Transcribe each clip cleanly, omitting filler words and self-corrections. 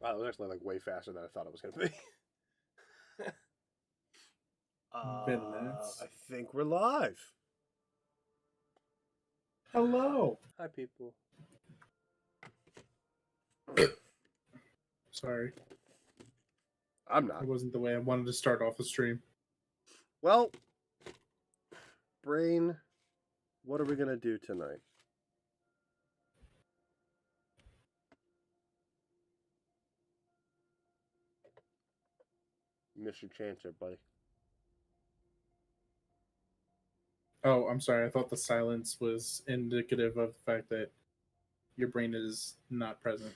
Wow, it was actually like way faster than I thought it was going to be. I think we're live. Hello. Hi, people. Sorry. I'm not. It wasn't the way I wanted to start off the stream. Well, Brain, what are we going to do tonight? You missed your chance there, buddy. Oh, I'm sorry. I thought the silence was indicative of the fact that your brain is not present.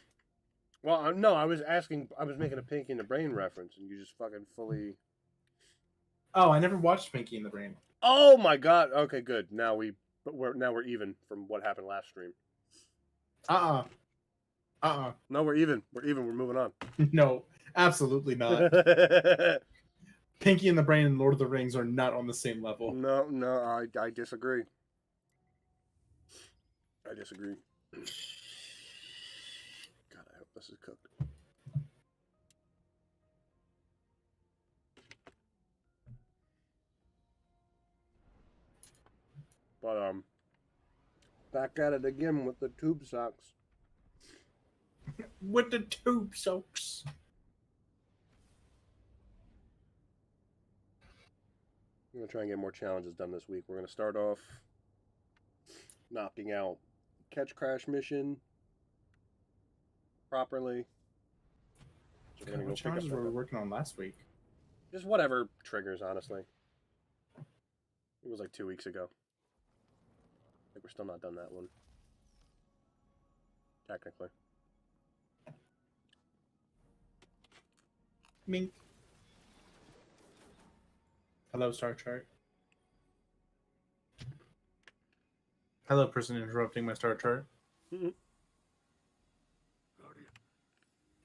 Well, no, I was making a Pinky in the Brain reference, and you just fucking fully... Oh, I never watched Pinky in the Brain. Oh my god. Okay, good. Now we're even from what happened last stream. No, we're even. We're moving on. No, absolutely not. Pinky in the Brain and Lord of the Rings are not on the same level. No, I disagree. I disagree. God, I hope this is cooked. But back at it again with the tube socks. With the tube socks. I'm gonna try and get more challenges done this week. We're gonna start off knocking out catch crash mission properly. So God, what challenges were we working on last week? Just whatever triggers, honestly. It was like 2 weeks ago. I think we're still not done that one. Technically. Mink. Hello, Star Chart. Hello, person interrupting my Star Chart. Mm-hmm. Guardian,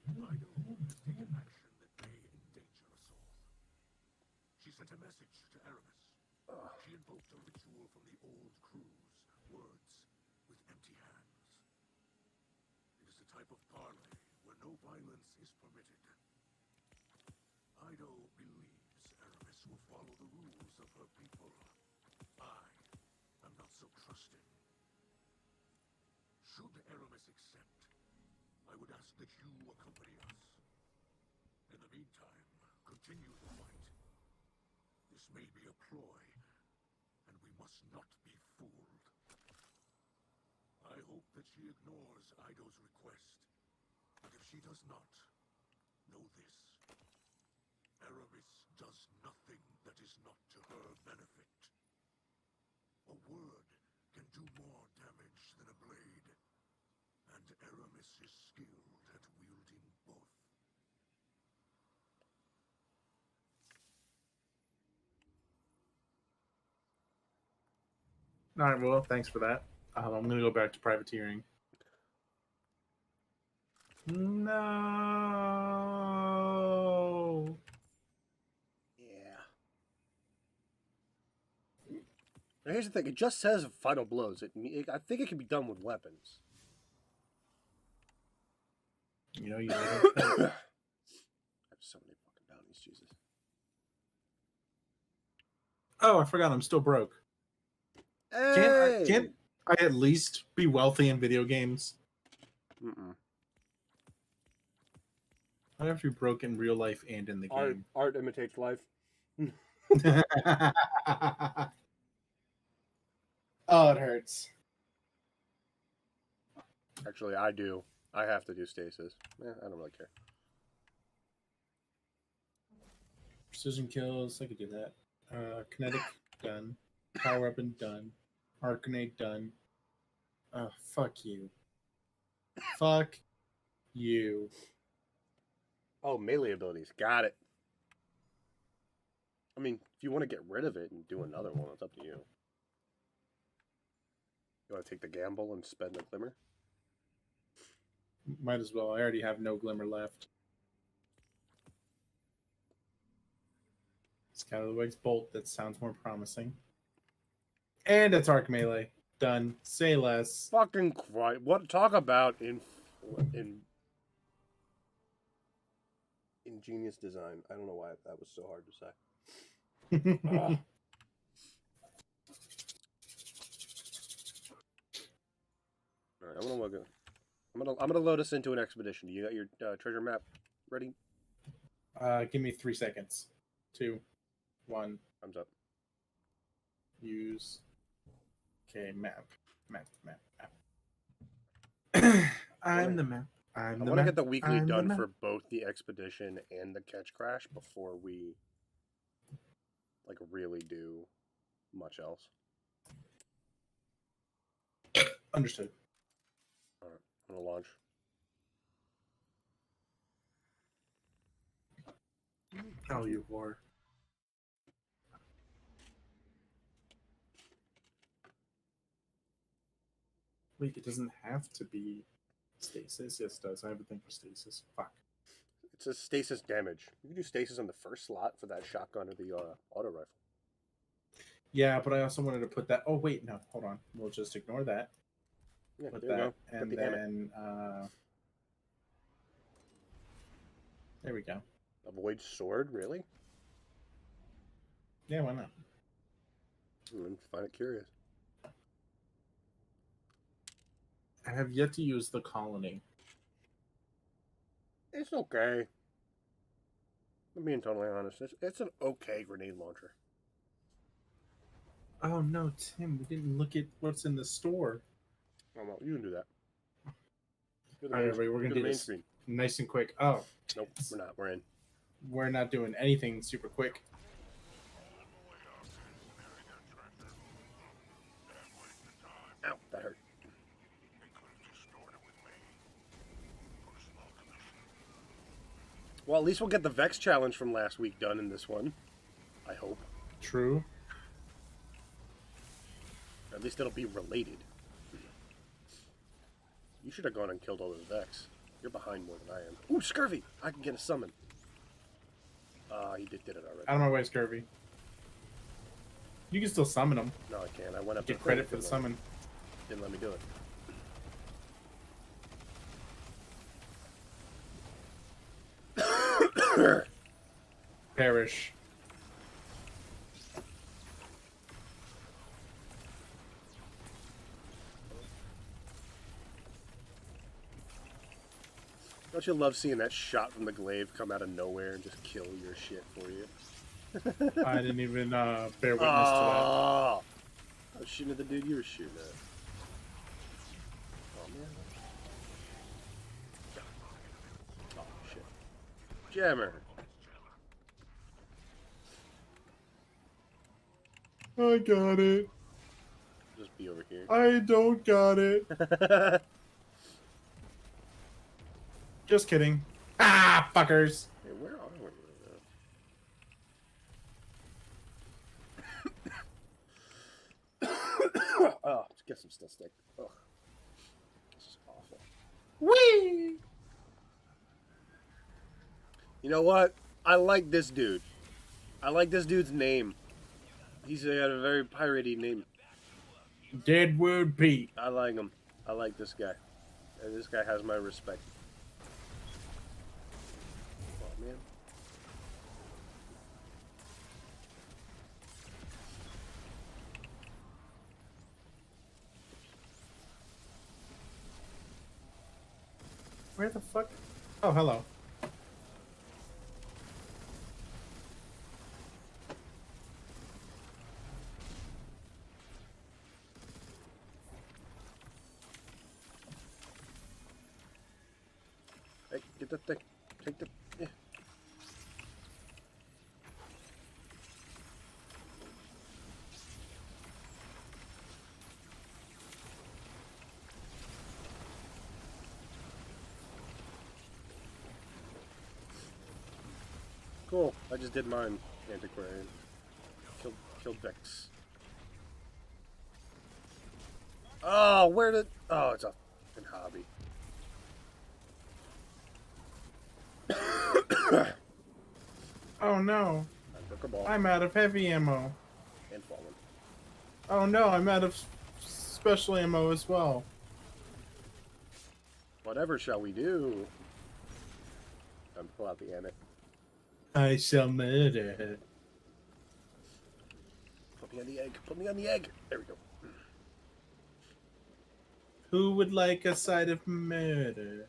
Ido has taken action that may endanger us all. She sent a message to Aramis. She invoked a ritual from the old crews, words with empty hands. It is a type of parley where no violence is permitted. Ido believes Aramis will follow the rules of her people. I am not so trusting. Should Aramis accept, I would ask that you accompany us. In the meantime, continue the fight. This may be a ploy, and we must not be fooled. I hope that she ignores Ido's request. But if she does not, know this. Aramis does nothing that is not to her benefit. A word can do more damage than a blade. And Aramis is skilled at wielding both. All right, well, thanks for that. I'm going to go back to privateering. No. Yeah. Now here's the thing. It just says final blows. I think it can be done with weapons. You know, you I have so many fucking bounties, Jesus. Oh, I forgot I'm still broke. Hey! Can't I at least be wealthy in video games? Mm-mm. I have to be broke in real life and in the game. Art imitates life. Oh, it hurts. Actually, I do. I have to do stasis. I don't really care. Precision kills, I could do that. Kinetic, done. Power weapon, done. Arc grenade, done. Fuck you. Fuck you. Oh, melee abilities. Got it. I mean, if you want to get rid of it and do another one, it's up to you. You want to take the gamble and spend the glimmer? Might as well. I already have no glimmer left. Scatterwag's bolt. That sounds more promising. And it's arc melee. Done. Say less. Fucking Christ. What? Talk about in Ingenious design. I don't know why that was so hard to say. Ah. All right, I'm gonna load us into an expedition. You got your treasure map ready? Give me 3 seconds. 2, 1. Thumbs up. Use. Okay, map. I'm the map. I want to get the weekly done for both the expedition and the catch crash before we like really do much else. Understood. All right, I'm gonna launch. Oh, you whore. Wait, it doesn't have to be stasis. Yes, it does. I have a thing for stasis. Fuck. It says stasis damage. You can do stasis on the first slot for that shotgun or the auto rifle. Yeah, but I also wanted to put that. Oh wait, no, hold on. We'll just ignore that. Yeah, Put there that, you go. and the then there we go. Avoid sword, really? Yeah, why not? I find it curious. I have yet to use the colony. It's okay. I'm being totally honest. It's an okay grenade launcher. Oh no, Tim, we didn't look at what's in the store. Oh, well, you can do that. All right, everybody, we're gonna do this nice and quick. Oh, nope, we're not. We're in. We're not doing anything super quick. Ow, that hurt. Well, at least we'll get the Vex challenge from last week done in this one. I hope. True. At least it'll be related. You should have gone and killed all those Vex. You're behind more than I am. Ooh, Scurvy! I can get a summon. He did it already. Out of my way, Scurvy. You can still summon them. No, I can't. I went up. Get credit for the summon. Didn't let me do it. Perish. Don't you love seeing that shot from the glaive come out of nowhere and just kill your shit for you? I didn't even bear witness to that. I was shooting at the dude you were shooting at. Oh, man. Oh, shit. Jammer. I got it. Just be over here. I don't got it. Just kidding. Ah, fuckers. Hey, where are we? Oh, let's get some still stick. Ugh. This is awful. Whee! You know what? I like this dude. I like this dude's name. He's got a very piratey name. Deadwood Pete. I like him. I like this guy. And this guy has my respect. Oh, man. Where the fuck? Oh, hello. Hey, get that thing. Take the... Yeah. Cool. I just did mine, Antiquarian. Killed Vex. Oh, where did... Oh, it's a fucking hobby. Oh no. I took a ball. I'm out of heavy ammo. And fallen. Oh no, I'm out of special ammo as well. Whatever shall we do? Pull out the Amit. I shall murder her. Put me on the egg. Put me on the egg. There we go. Who would like a side of murder?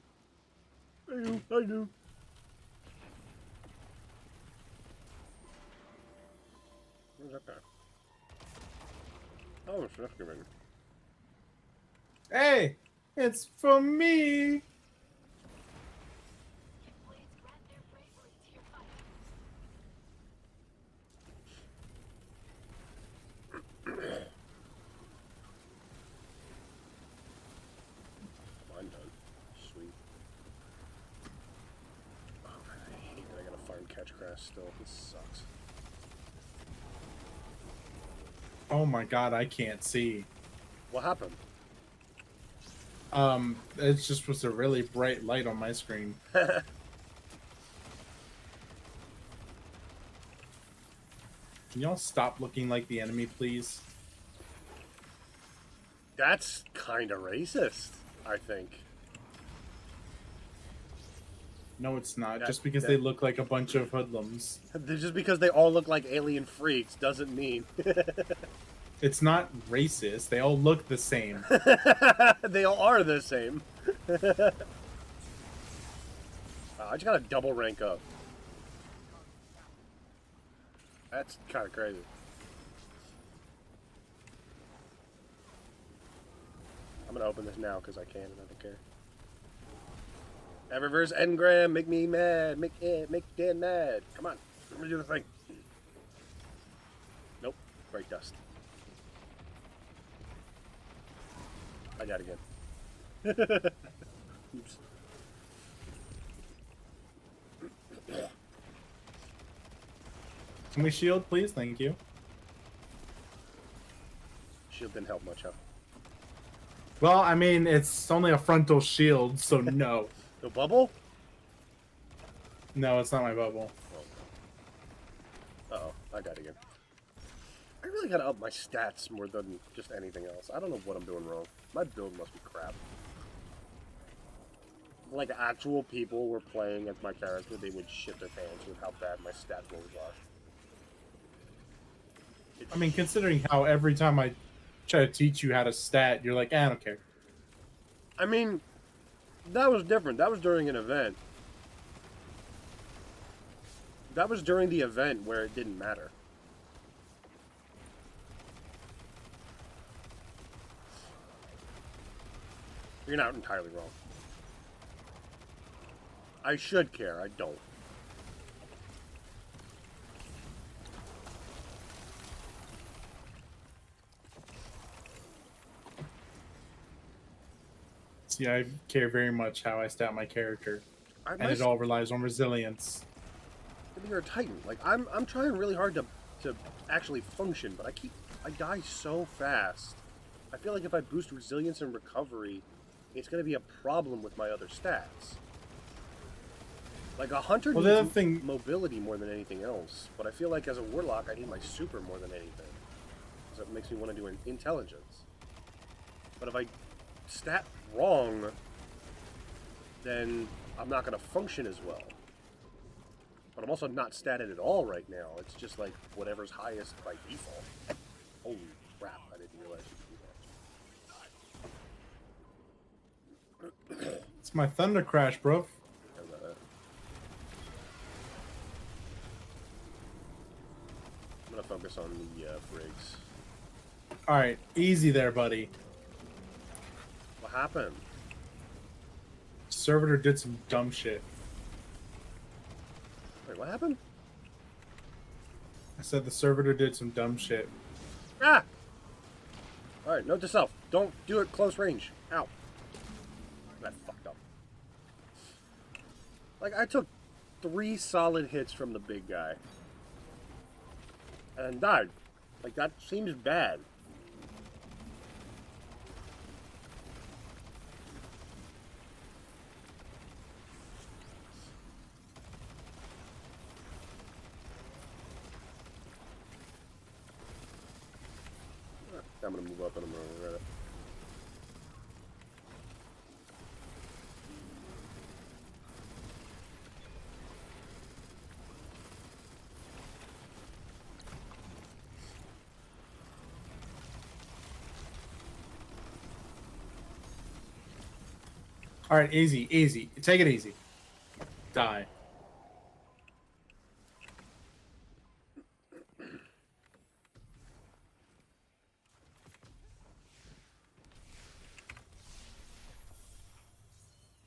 I do. I do. Where's that guy? Oh, it's an excavator. Hey, it's for me. I'm done. Sweet. Oh, I hate that I gotta find catch crash still. This sucks. Oh my god, I can't see. What happened? It just was a really bright light on my screen. Can y'all stop looking like the enemy, please? That's kind of racist, I think. No, it's not. That- Just because that- they look like a bunch of hoodlums. Just because they all look like alien freaks doesn't mean It's not racist. They all look the same. they all are the same. I just got a double rank up. That's kind of crazy. I'm gonna open this now because I can and I don't care. Eververse engram, make me mad, make Dan mad. Come on, let me do the thing. Nope, break dust. I got it again. Oops. Can we shield, please? Thank you. Shield didn't help much, huh? Well, I mean, it's only a frontal shield, so no. No bubble? No, it's not my bubble. Uh-oh, I got it again. I really gotta up my stats more than just anything else. I don't know what I'm doing wrong. My build must be crap. Like, actual people were playing as my character, they would shit their pants with how bad my stat rolls are. I mean, considering how every time I try to teach you how to stat, you're like, I don't care. I mean, that was different. That was during an event. That was during the event where it didn't matter. You're not entirely wrong. I should care, I don't. See, I care very much how I stat my character, and it all relies on resilience. You're a Titan. Like, I'm trying really hard to actually function, but I die so fast. I feel like if I boost resilience and recovery, it's going to be a problem with my other stats. Like, a hunter needs mobility more than anything else, but I feel like as a warlock, I need my super more than anything. Because it makes me want to do an intelligence. But if I stat wrong, then I'm not going to function as well. But I'm also not statted at all right now. It's just like whatever's highest by default. Holy crap, I didn't realize you could do that. It's my thunder crash, bro. I'm gonna focus on the Briggs. Alright, easy there, buddy. What happened? Servitor did some dumb shit. Wait, what happened? I said the servitor did some dumb shit. Ah! Alright, note to self. Don't do it close range. Ow. That fucked up. Like, I took 3 solid hits from the big guy. And died. Like, that seems bad. I'm gonna move up and I'm gonna regret it. All right, easy, easy. Take it easy. Die.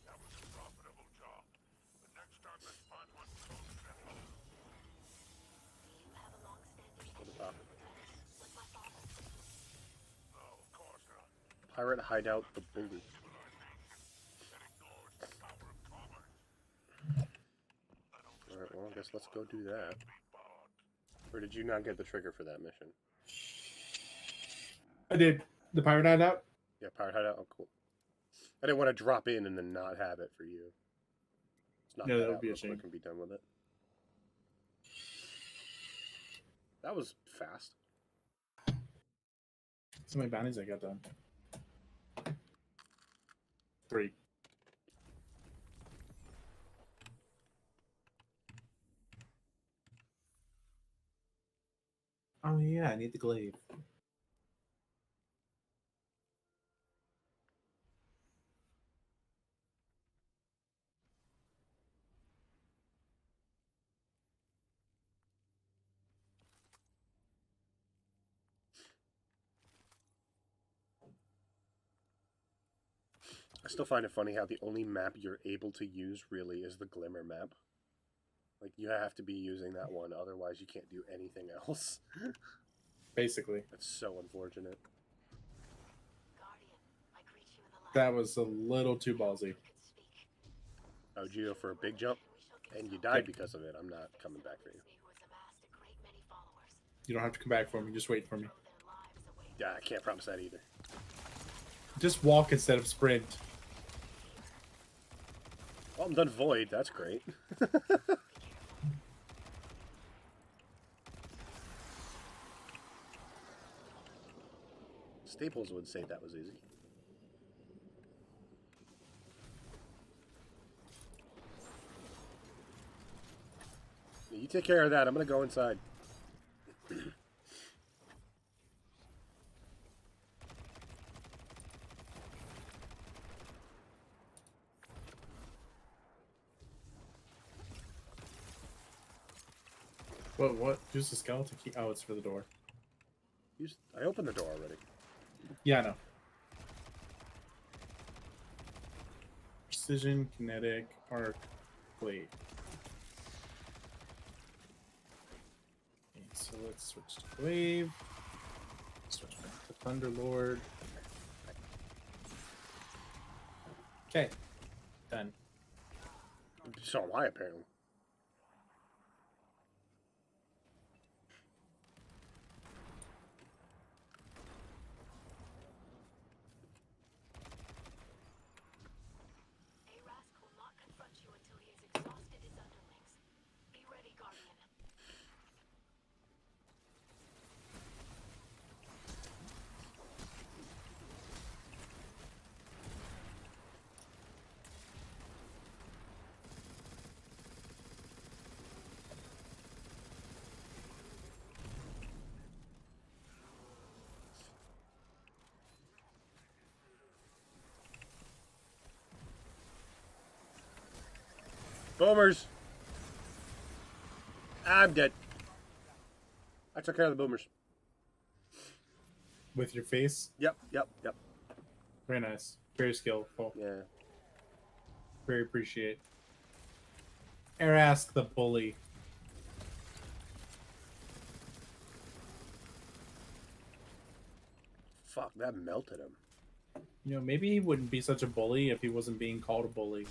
That was a profitable job. But next time, let's find one closer to home. What about No, of course not. pirate hideout the bully? That ignores the power of commerce. I don't Alright, well, I guess let's respect go do that. anyone who can't be bought. Or did you not get the trigger for that mission? I did. The pirate hideout? Yeah, pirate hideout? Oh, cool. I didn't want to drop in and then not have it for you. Let's knock No, that that would out be a real quick shame. and be done with it. That was fast. So many bounties I got done. 3. Oh yeah, I need the glaive. I still find it funny how the only map you're able to use really is the Glimmer map. Like, you have to be using that one, otherwise you can't do anything else. Basically. That's so unfortunate. That was a little too ballsy. Oh, Geo for a big jump, and you died because of it. I'm not coming back for you. You don't have to come back for me, just wait for me. Yeah, I can't promise that either. Just walk instead of sprint. Well, I'm done Void. That's great. Staples would say that was easy. Yeah, you take care of that. I'm going to go inside. What? Use the skeleton key. Oh, it's for the door. I opened the door already. Yeah, I know. Precision, kinetic, arc, blade. Okay, so let's switch to glaive. Switch back to Thunder Lord. Okay. Done. So am I, apparently. Boomers! I'm dead. I took care of the boomers. With your face? Yep. Very nice. Very skillful. Yeah. Very appreciate. Or ask the bully. Fuck, that melted him. You know, maybe he wouldn't be such a bully if he wasn't being called a bully.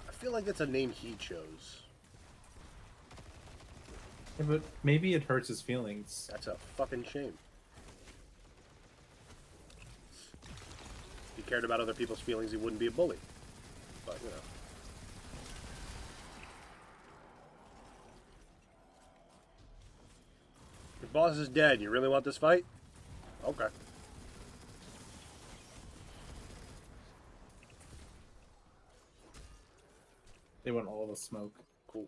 I feel like that's a name he chose. Yeah, but maybe it hurts his feelings. That's a fucking shame. If he cared about other people's feelings, he wouldn't be a bully. But, you know. Your boss is dead. You really want this fight? Okay. They want all the smoke. Cool.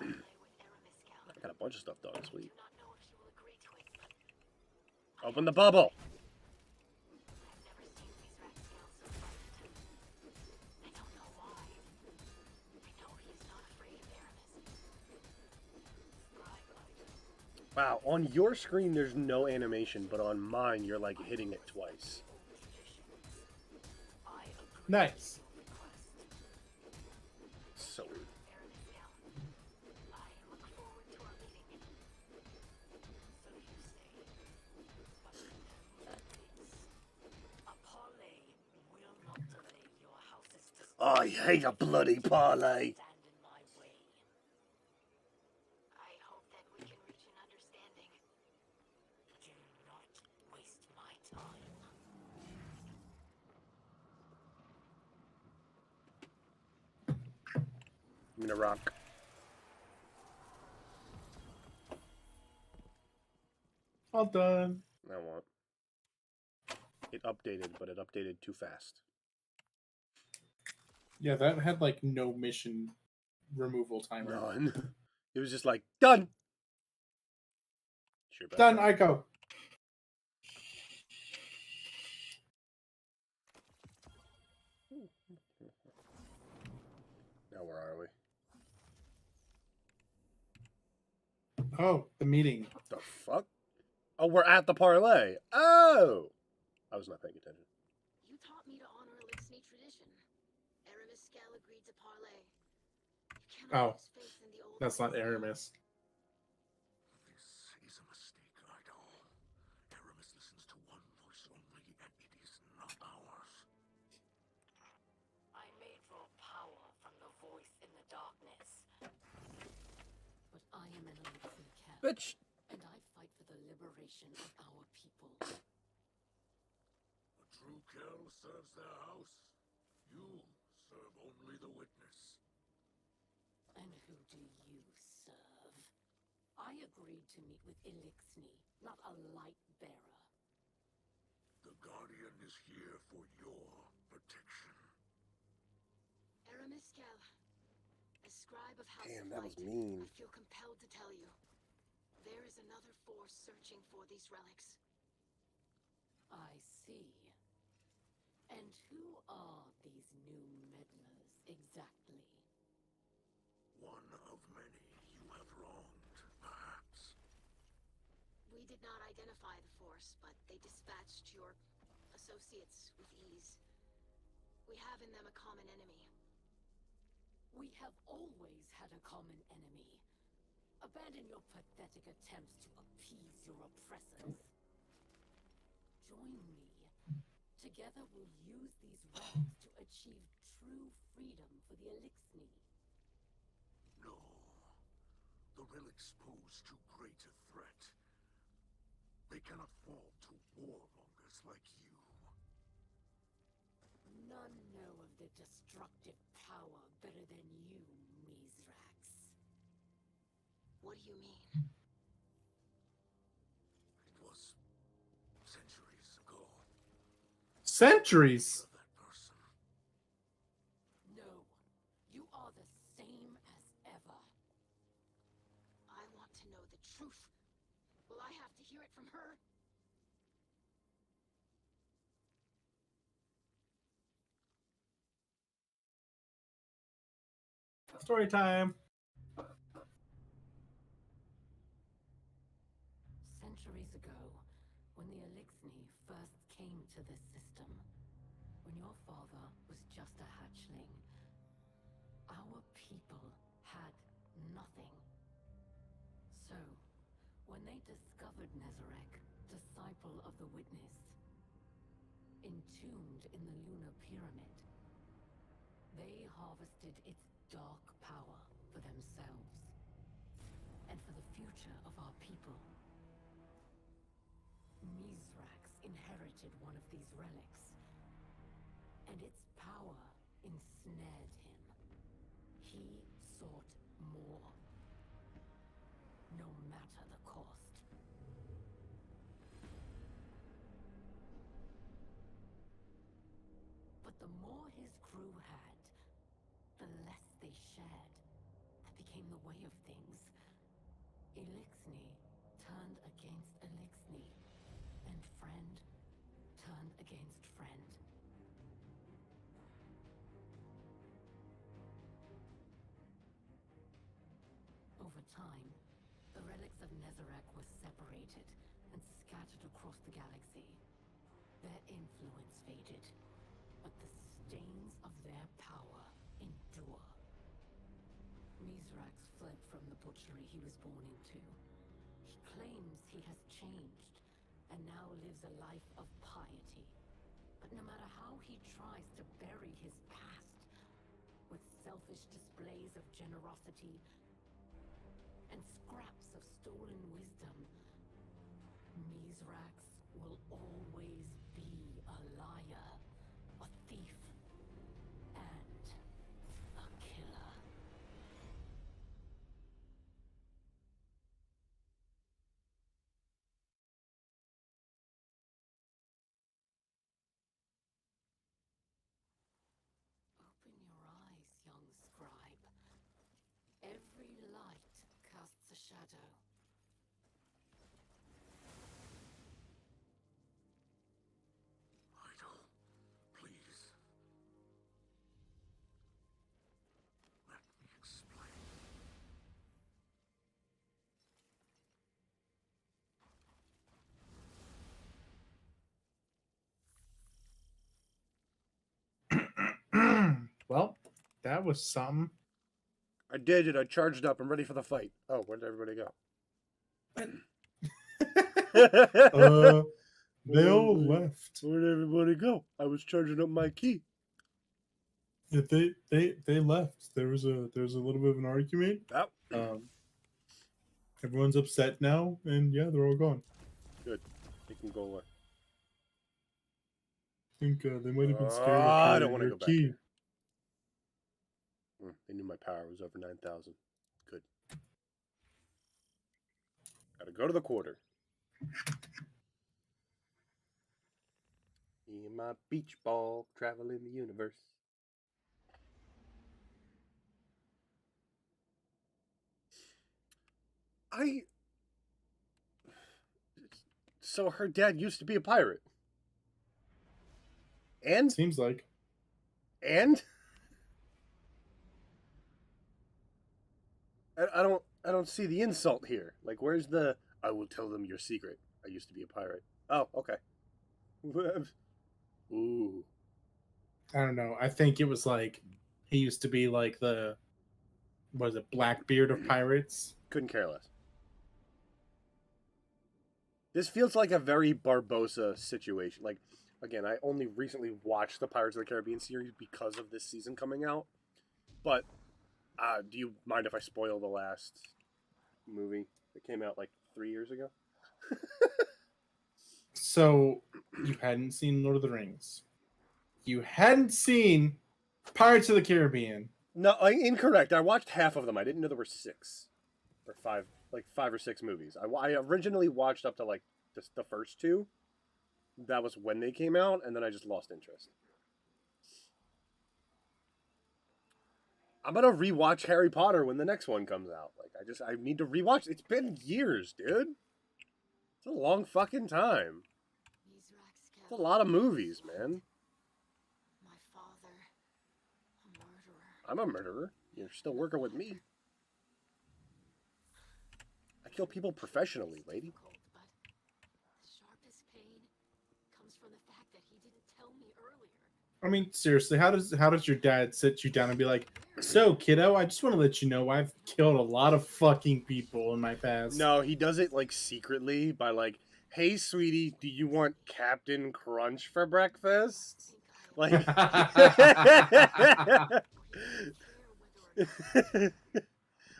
I got a bunch of stuff done. Sweet. Open the bubble! Wow, on your screen there's no animation, but on mine you're like hitting it twice. Nice. So weird. I hate a bloody parlay. I'm gonna rock. All done. I want. It updated, but it updated too fast. Yeah, that had like no mission removal timer. None. It was just like done. Sure about Done. that. I go. Now where are we? Oh, the meeting. The fuck? Oh, we're at the parlay. Oh, I was not paying attention. You taught me to honor Elixir tradition. Aramis Scal agreed to parlay. You cannot Oh, lose faith in the old that's not ways. Aramis. This is a mistake, Idol. Aramis listens to one voice only, and it is not ours. I may draw power from the voice in the darkness. But I am an Elixir cat. Bitch. And I fight for the liberation of our people. A true Kell serves their house. You serve only the witness. And who do you serve? I agreed to meet with Elixir, not a light bearer. The Guardian is here for your protection. Aramis Scal, as scribe of House Damn, of that was Light, mean. I feel compelled to tell you. There is another force searching for these relics. I see. And who are these new meddlers exactly? One of many you have wronged, perhaps. We did not identify the force, but they dispatched your associates with ease. We have in them a common enemy. We have always had a common enemy. Abandon your pathetic attempts to appease your oppressors. Join me. Together we'll use these relics to achieve true freedom for the Elixir. No. The relics pose too great a threat. They cannot fall to warmongers like you. None know of the destructive power better than you, Mizrax. What do you mean? It was centuries ago. Centuries. You're that person. No, you are the same as ever. I want to know the truth. Will I have to hear it from her? Story time. Centuries ago, when the Elixir first came to this system, when your father was just a hatchling, our people had nothing. So, when they discovered Nezarek, disciple of the Witness, entombed in the Lunar Pyramid, they harvested its dark power for themselves and for the future of our people. Mizrax inherited one of these relics, and its power ensnared him. He sought more, no matter the cost. But the more his crew had, the less they shared. That became the way of things. Elixir turned against Elixir, and friend turned against friend. Over time, the relics of Nezarec were separated and scattered across the galaxy. Their influence faded, but the stains of their power endure. Mizrax fled from the butchery he was born into. He claims he has changed and now lives a life of piety. But no matter how he tries to bury his past with selfish displays of generosity and scraps of stolen wisdom, Mizrax will always be a liar, a thief, and a killer. Open your eyes, young scribe. Every light casts a shadow. Idol, please. Let me explain. Well, that was something. I did it. I charged up. I'm ready for the fight. Oh, where did everybody go? They all left. Where'd everybody go? I was charging up my key. Yeah, they left. There was a little bit of an argument. Oh, Everyone's upset now, and yeah, they're all gone. good. They can go away. I think they might have been scared of I don't want to your go back key. there. They knew my power was over 9,000. Good. Gotta go to the quarter. Me and my beach ball traveling the universe. So her dad used to be a pirate. And? Seems like. And? I don't see the insult here. Like, where's the, I will tell them your secret. I used to be a pirate. Oh, okay. Ooh. I don't know. I think it was like he used to be like the, was it Blackbeard of pirates? Couldn't care less. This feels like a very Barbossa situation. Like, again, I only recently watched the Pirates of the Caribbean series because of this season coming out. But do you mind if I spoil the last movie that came out like 3 years ago? So you hadn't seen Lord of the Rings. You hadn't seen Pirates of the Caribbean. No, incorrect. I watched half of them. I didn't know there were 6 or 5, like 5 or 6 movies. I originally watched up to like just the first 2. That was when they came out, and then I just lost interest. I'm gonna rewatch Harry Potter when the next one comes out. Like, I need to rewatch. It's been years, dude. It's a long fucking time. It's a lot of movies, man. My father, a murderer. I'm a murderer. You're still working with me. I kill people professionally, lady. But the sharpest pain comes from the fact that he didn't tell me earlier. I mean, seriously, how does your dad sit you down and be like, "So, kiddo, I just want to let you know I've killed a lot of fucking people in my past." No, he does it like secretly by like, "Hey, sweetie, do you want Captain Crunch for breakfast?" Like,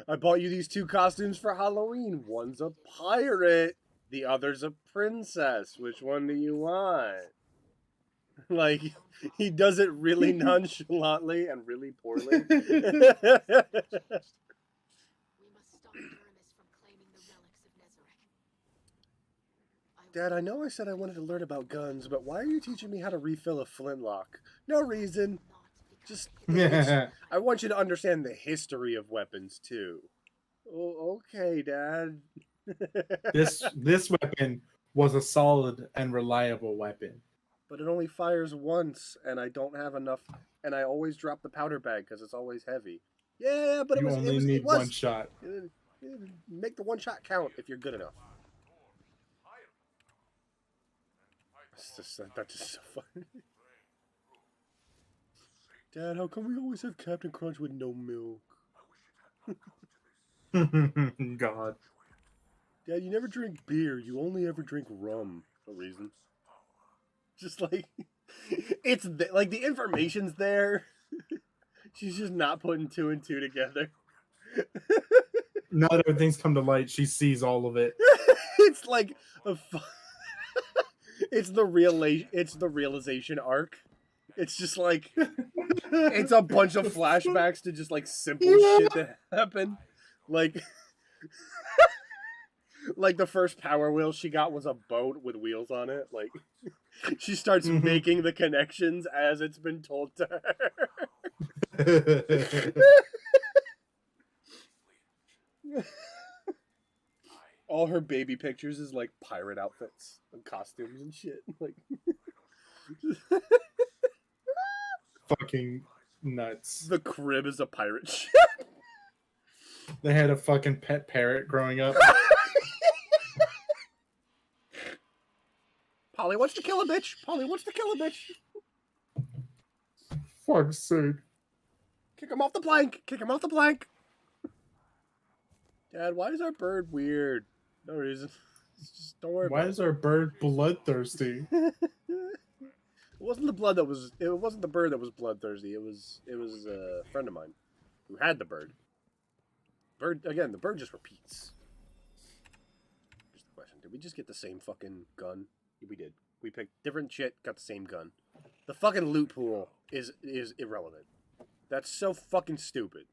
I bought you these 2 costumes for Halloween. One's a pirate, the other's a princess. Which one do you want? Like, he does it really nonchalantly and really poorly. We must stop Aramis from claiming the relics of Nezarec. Dad, I know I said I wanted to learn about guns, but why are you teaching me how to refill a flintlock? No reason. Just, I want you to understand the history of weapons, too. Oh, okay, Dad. This weapon was a solid and reliable weapon. But it only fires once, and I don't have enough, and I always drop the powder bag because it's always heavy. Yeah, but You only need one shot. Make the one shot count if you're good enough. That's just so funny. Dad, how come we always have Captain Crunch with no milk? God. Dad, you never drink beer. You only ever drink rum. For no reason. Just like... It's like the information's there. She's just not putting 2 and 2 together. Now that everything's come to light, she sees all of it. It's like it's the realization arc. It's just like it's a bunch of flashbacks to just like simple shit that happened. Like like the first Power Wheel she got was a boat with wheels on it. Like she starts making the connections as it's been told to her. All her baby pictures is like pirate outfits and costumes and shit. Like Fucking nuts. the crib is a pirate ship. They had a fucking pet parrot growing up. Polly wants to kill a bitch. Polly wants to kill a bitch. Fuck's sake. Kick him off the plank. Kick him off the plank. Dad, why is our bird weird? No reason. Just don't worry Why about is our bird bloodthirsty? it. It wasn't the blood that was. It wasn't the bird that was bloodthirsty. It was a friend of mine who had the bird. Bird again. The bird just repeats. Here's the question: did we just get the same fucking gun? We did. We picked different shit. Got the same gun. The fucking loot pool is irrelevant. That's so fucking stupid.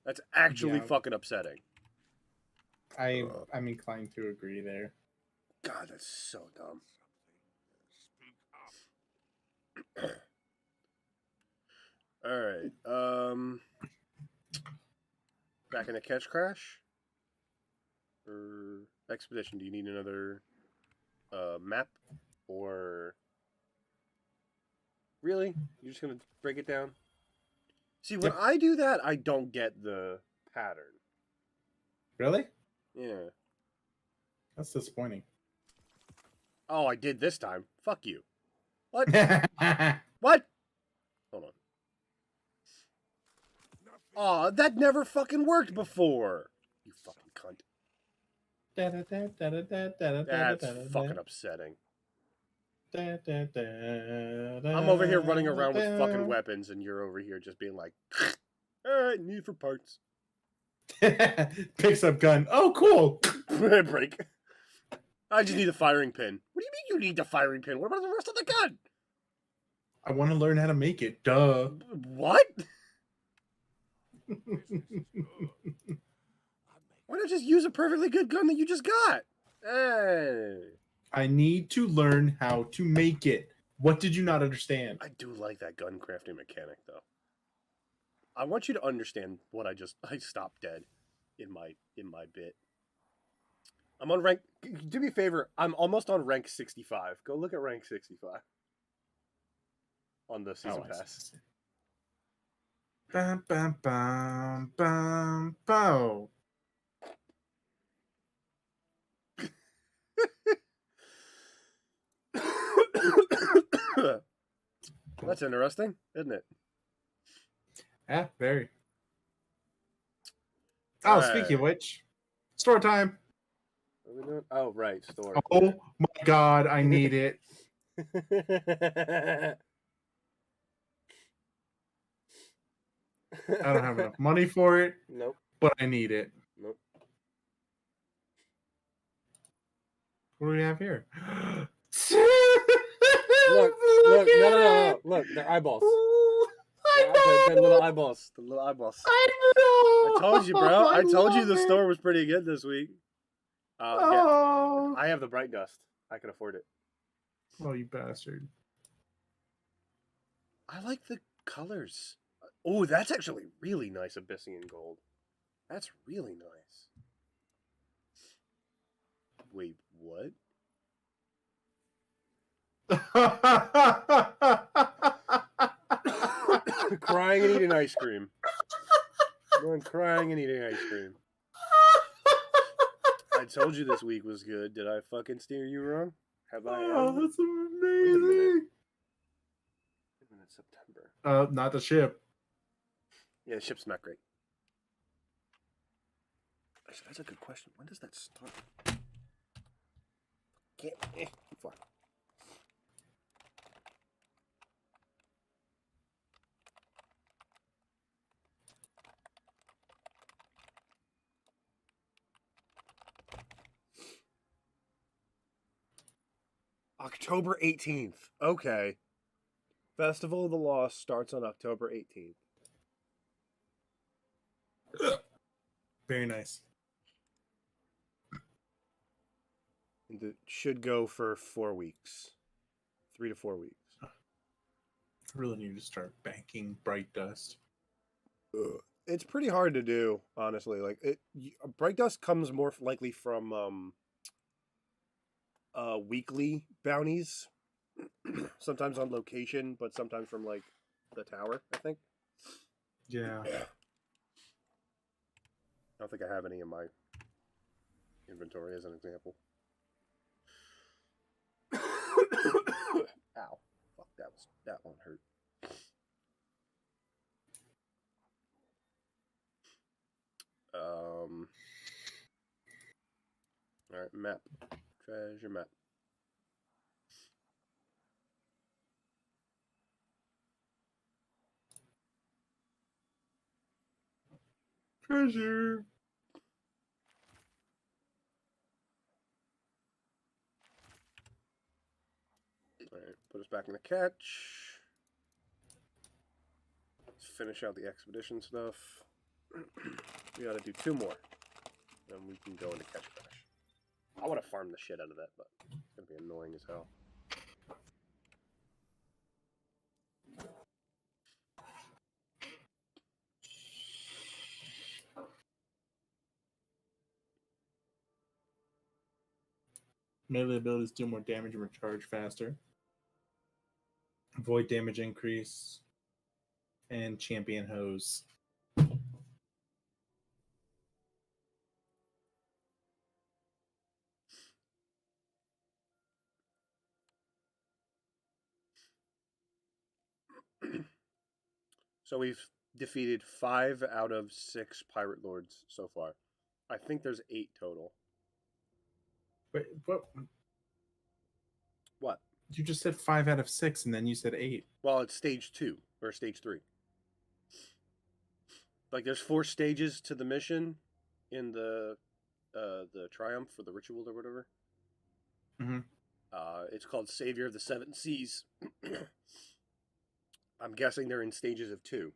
That's actually fucking upsetting. I'm inclined to agree there. God, that's so dumb. Alright, back in a catch crash? Or expedition, do you need another map? Or really? You're just gonna break it down? See, when I do that, I don't get the pattern. Really? Yeah. That's disappointing. Oh, I did this time. Fuck you. What? What? Hold on. Aw, that never fucking worked before. You fucking cunt. That's fucking upsetting. I'm over here running around with fucking weapons, and you're over here just being like, alright, need for parts. Picks up gun. Oh, cool. Break. I just need a firing pin. What do you mean you need the firing pin? What about the rest of the gun? I want to learn how to make it. Duh. What? Why not just use a perfectly good gun that you just got? Hey. I need to learn how to make it. What did you not understand? I do like that gun crafting mechanic, though. I want you to understand what I stopped dead in my bit. I'm on rank. Do me a favor. I'm almost on rank 65. Go look at rank 65 on the season pass. Bam, bam, bam, bam, bow. That's interesting, isn't it? Yeah, very. Oh, speaking of which, store time. What are we doing? Oh, right, store. Oh my god, I need it. I don't have enough money for it. Nope. But I need it. Nope. What do we have here? Look, no. Look, they're eyeballs. They're little eyeballs. The little eyeballs. I told you, bro. I told you the store was pretty good this week. Yeah. I have the bright dust. I can afford it. Oh, you bastard. I like the colors. Oh, that's actually really nice, Abyssinian gold. That's really nice. Wait, what? Crying and eating ice cream. Going crying and eating ice cream. I told you this week was good. Did I fucking steer you wrong? Have I Oh, ever? that's Wait a minute. amazing. Wait a minute, September. Not the ship. Yeah, the ship's not great. Actually, that's a good question. When does that start? Can't. Fine. October 18th. Okay. Festival of the Lost starts on October 18th. Very nice. And it should go for 4 weeks. 3 to 4 weeks. I really need to start banking bright dust. Ugh. It's pretty hard to do, honestly. Like bright dust comes more likely from weekly bounties, sometimes on location, but sometimes from like the tower. I think. Yeah. I don't think I have any in my inventory as an example. Ow! Fuck, that one hurt. All right, map. Treasure map. Treasure. All right, put us back in the catch. Let's finish out the expedition stuff. We gotta do 2 more. Then we can go into catch crash. I want to farm the shit out of that, but it's gonna be annoying as hell. Melee abilities do more damage and recharge faster. Avoid damage increase. And champion hose. So we've defeated 5 out of 6 pirate lords so far. I think there's 8 total. Wait, what? What? You just said 5 out of 6, and then you said 8. Well, it's stage 2 or stage 3. Like there's 4 stages to the mission in the triumph or the ritual or whatever. Mm-hmm. It's called Savior of the Seven Seas. I'm guessing they're in stages of 2.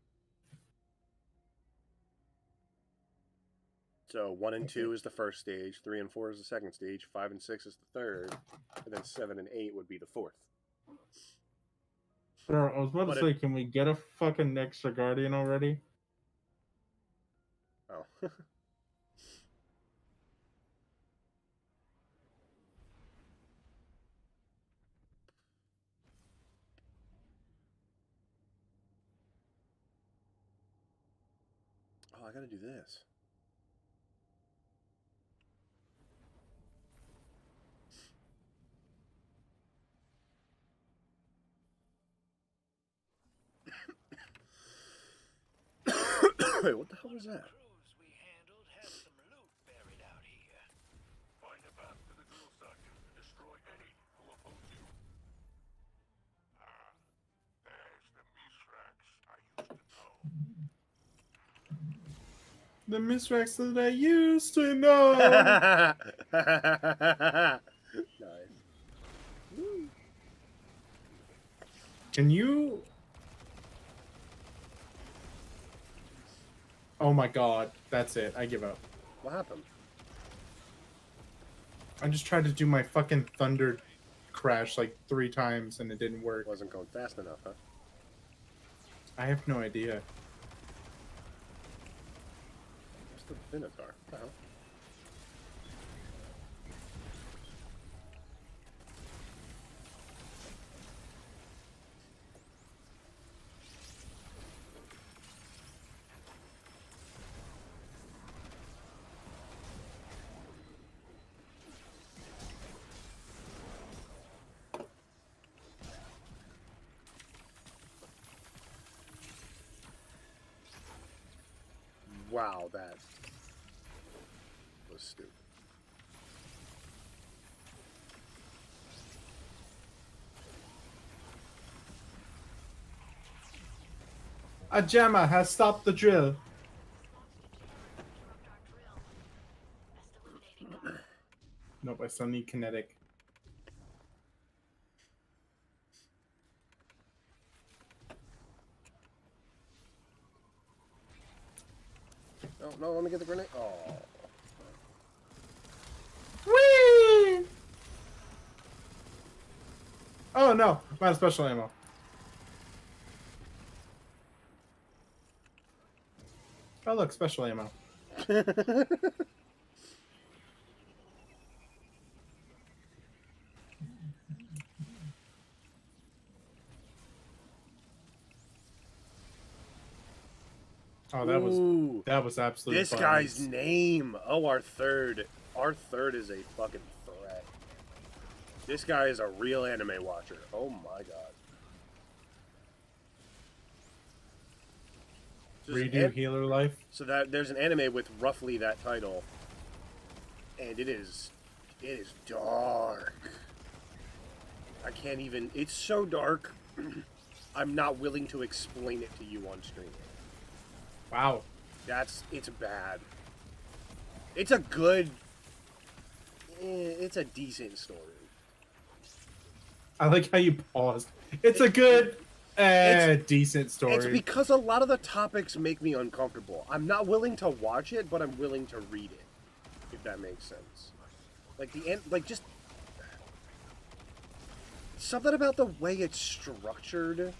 So 1 and 2 is the first stage, 3 and 4 is the second stage, 5 and 6 is the third, and then 7 and 8 would be the fourth. Sir, I was about to say, can we get a fucking extra guardian already? Oh. Oh, I gotta do this. Wait, what the hell was that? Crews we handled had some loot buried out here. Find a path to the drill sergeant and destroy any who oppose you. Ah, there's the Misrax I used to know. The Misrax that I used to know. Nice. Can you? Oh my god, that's it. I give up. What happened? I just tried to do my fucking thunder crash like 3 times and it didn't work. It wasn't going fast enough, huh? I have no idea. What's the Minotaur? What the hell? Wow, that was stupid. A jammer has stopped the drill. Nope, I still need kinetic. No, let me get the grenade. Oh. Whee! Oh no, I'm out of special ammo. Oh look, special ammo. Oh, Ooh, that was absolutely this fun. guy's name. Oh, our third is a fucking threat. This guy is a real anime watcher. Oh my god. So Redo healer life. So that there's an anime with roughly that title, and it is dark. I can't even. It's so dark. I'm not willing to explain it to you on stream. Wow. It's bad. It's a good. It's a decent story. I like how you paused. It's a good, decent story. It's because a lot of the topics make me uncomfortable. I'm not willing to watch it, but I'm willing to read it. If that makes sense. Like just something about the way it's structured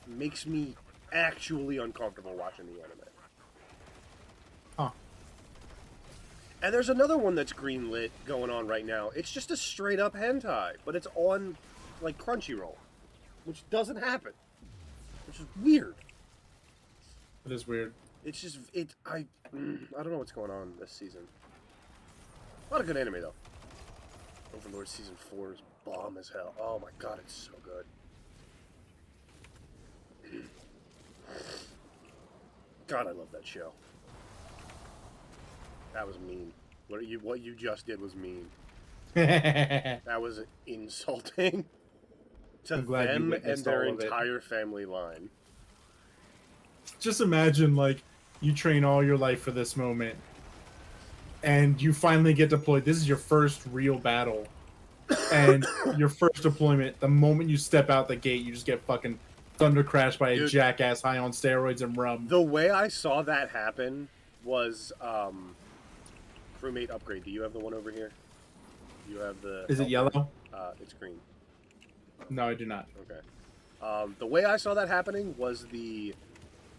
makes me actually uncomfortable watching the anime. Huh. And there's another one that's greenlit going on right now. It's just a straight up hentai, but it's on like Crunchyroll, which doesn't happen, which is weird. It is weird. It's just I don't know what's going on this season. A lot of good anime though. Overlord season 4 is bomb as hell. Oh my god, it's so good. God, I love that show. That was mean. What you just did was mean. That was insulting to them and their entire family line. Just imagine, like, you train all your life for this moment, and you finally get deployed. This is your first real battle, and your first deployment. The moment you step out the gate, you just get fucking thunder crashed by a jackass high on steroids and rum. The way I saw that happen was crewmate upgrade. Do you have the one over here? You have the. Is it yellow? It's green. No, I do not. Okay. The way I saw that happening was the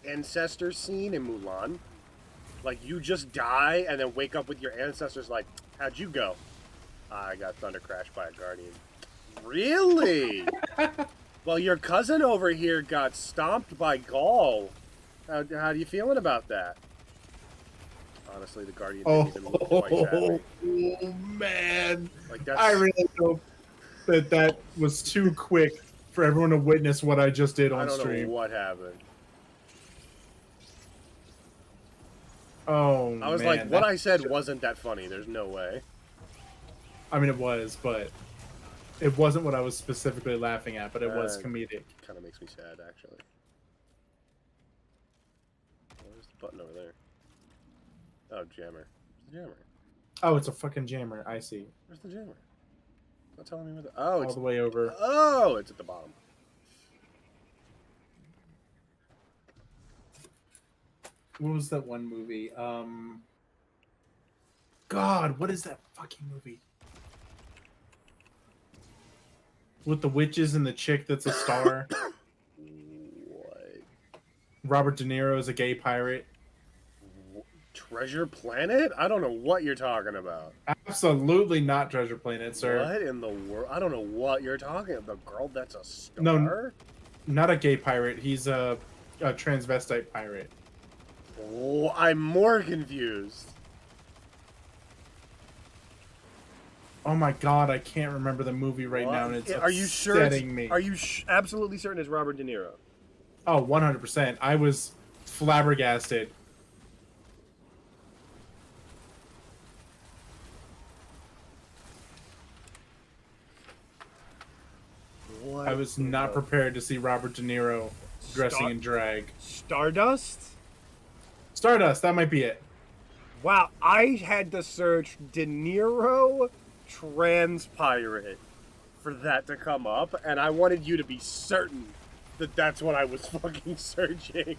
ancestor scene in Mulan. Like, you just die and then wake up with your ancestors like, how'd you go? I got thunder crashed by a guardian. Really? Well, your cousin over here got stomped by Gaul. How do you feeling about that? Honestly, the guardian didn't even look twice at me. Oh, man. Like, that's... I really hope that was too quick for everyone to witness what I just did on stream. I don't know what happened. Oh, man. I was like, what I said wasn't that funny. There's no way. I mean, it was, but it wasn't what I was specifically laughing at, but it was comedic. Kind of makes me sad, actually. Where's the button over there? Oh, jammer. Where's the jammer? Oh, it's a fucking jammer. I see. Where's the jammer? It's not telling me where the... Oh, it's... all the way over. Oh, it's at the bottom. What was that one movie? God, what is that fucking movie? With the witches and the chick that's a star. What? Robert De Niro is a gay pirate. Treasure Planet? I don't know what you're talking about. Absolutely not Treasure Planet, sir. What in the world? I don't know what you're talking about. The girl that's a star? No, not a gay pirate. He's a transvestite pirate. Oh, I'm more confused. Oh my god, I can't remember the movie right now, and it's are you sure upsetting me. Are you absolutely certain it's Robert De Niro? Oh, 100%. I was flabbergasted. What I was in not the prepared to see Robert De Niro dressing in drag. Stardust? Stardust, that might be it. Wow, I had to search De Niro transpirate for that to come up, and I wanted you to be certain that that's what I was fucking searching.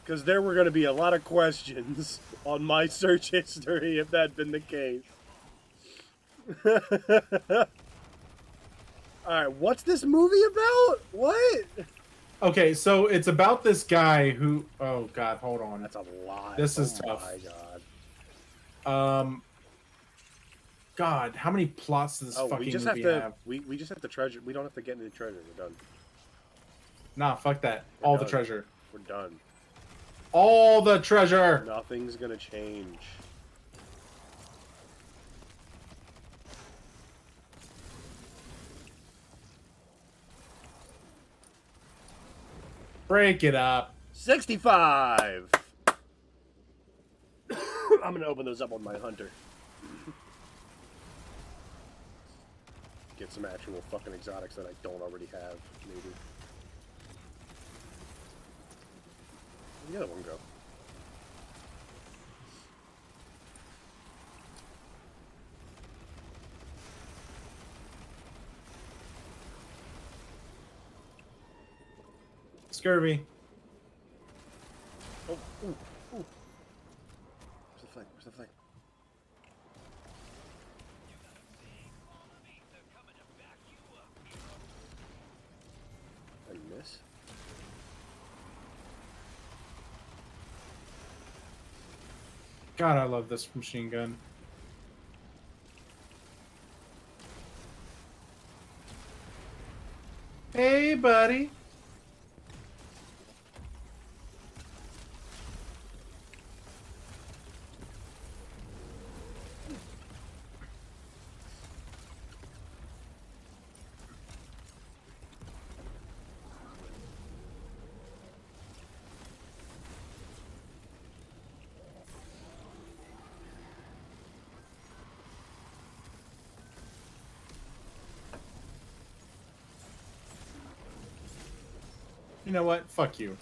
Because there were going to be a lot of questions on my search history if that had been the case. Alright, what's this movie about? What? Okay, so it's about this guy who. Oh God, hold on. That's a lot. This is oh tough. My God. God, how many plots does this fucking we just movie have to. have? We just have to treasure. We don't have to get into the treasure. We're done. Nah, fuck that. We're All done. the treasure. We're done. All the treasure. Nothing's gonna change. Break it up. 65. I'm gonna open those up on my hunter. Get some actual fucking exotics that I don't already have, maybe. Where'd the other one go? Scurvy. Oh, ooh, ooh. Where's the flag? Where's the flag? I miss? God, I love this machine gun. Hey, buddy. You know what? Fuck you.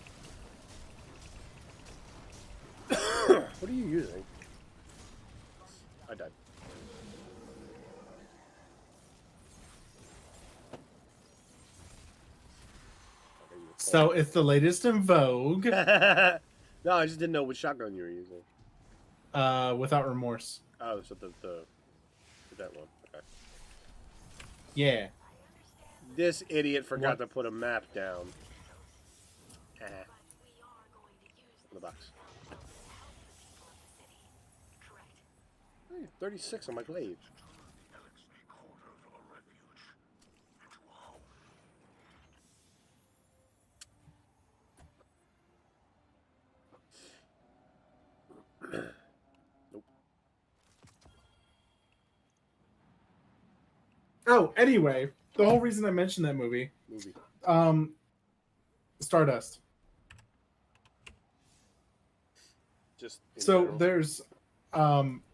What are you using? I died. So it's the latest in vogue. No, I just didn't know which shotgun you were using. Without remorse. Oh, so that one. Okay. Yeah. This idiot forgot What? to put a map down. In the box. Hey, 36 on my glaive. Nope. Oh, anyway, the whole reason I mentioned that movie, Stardust. Just in So general. there's,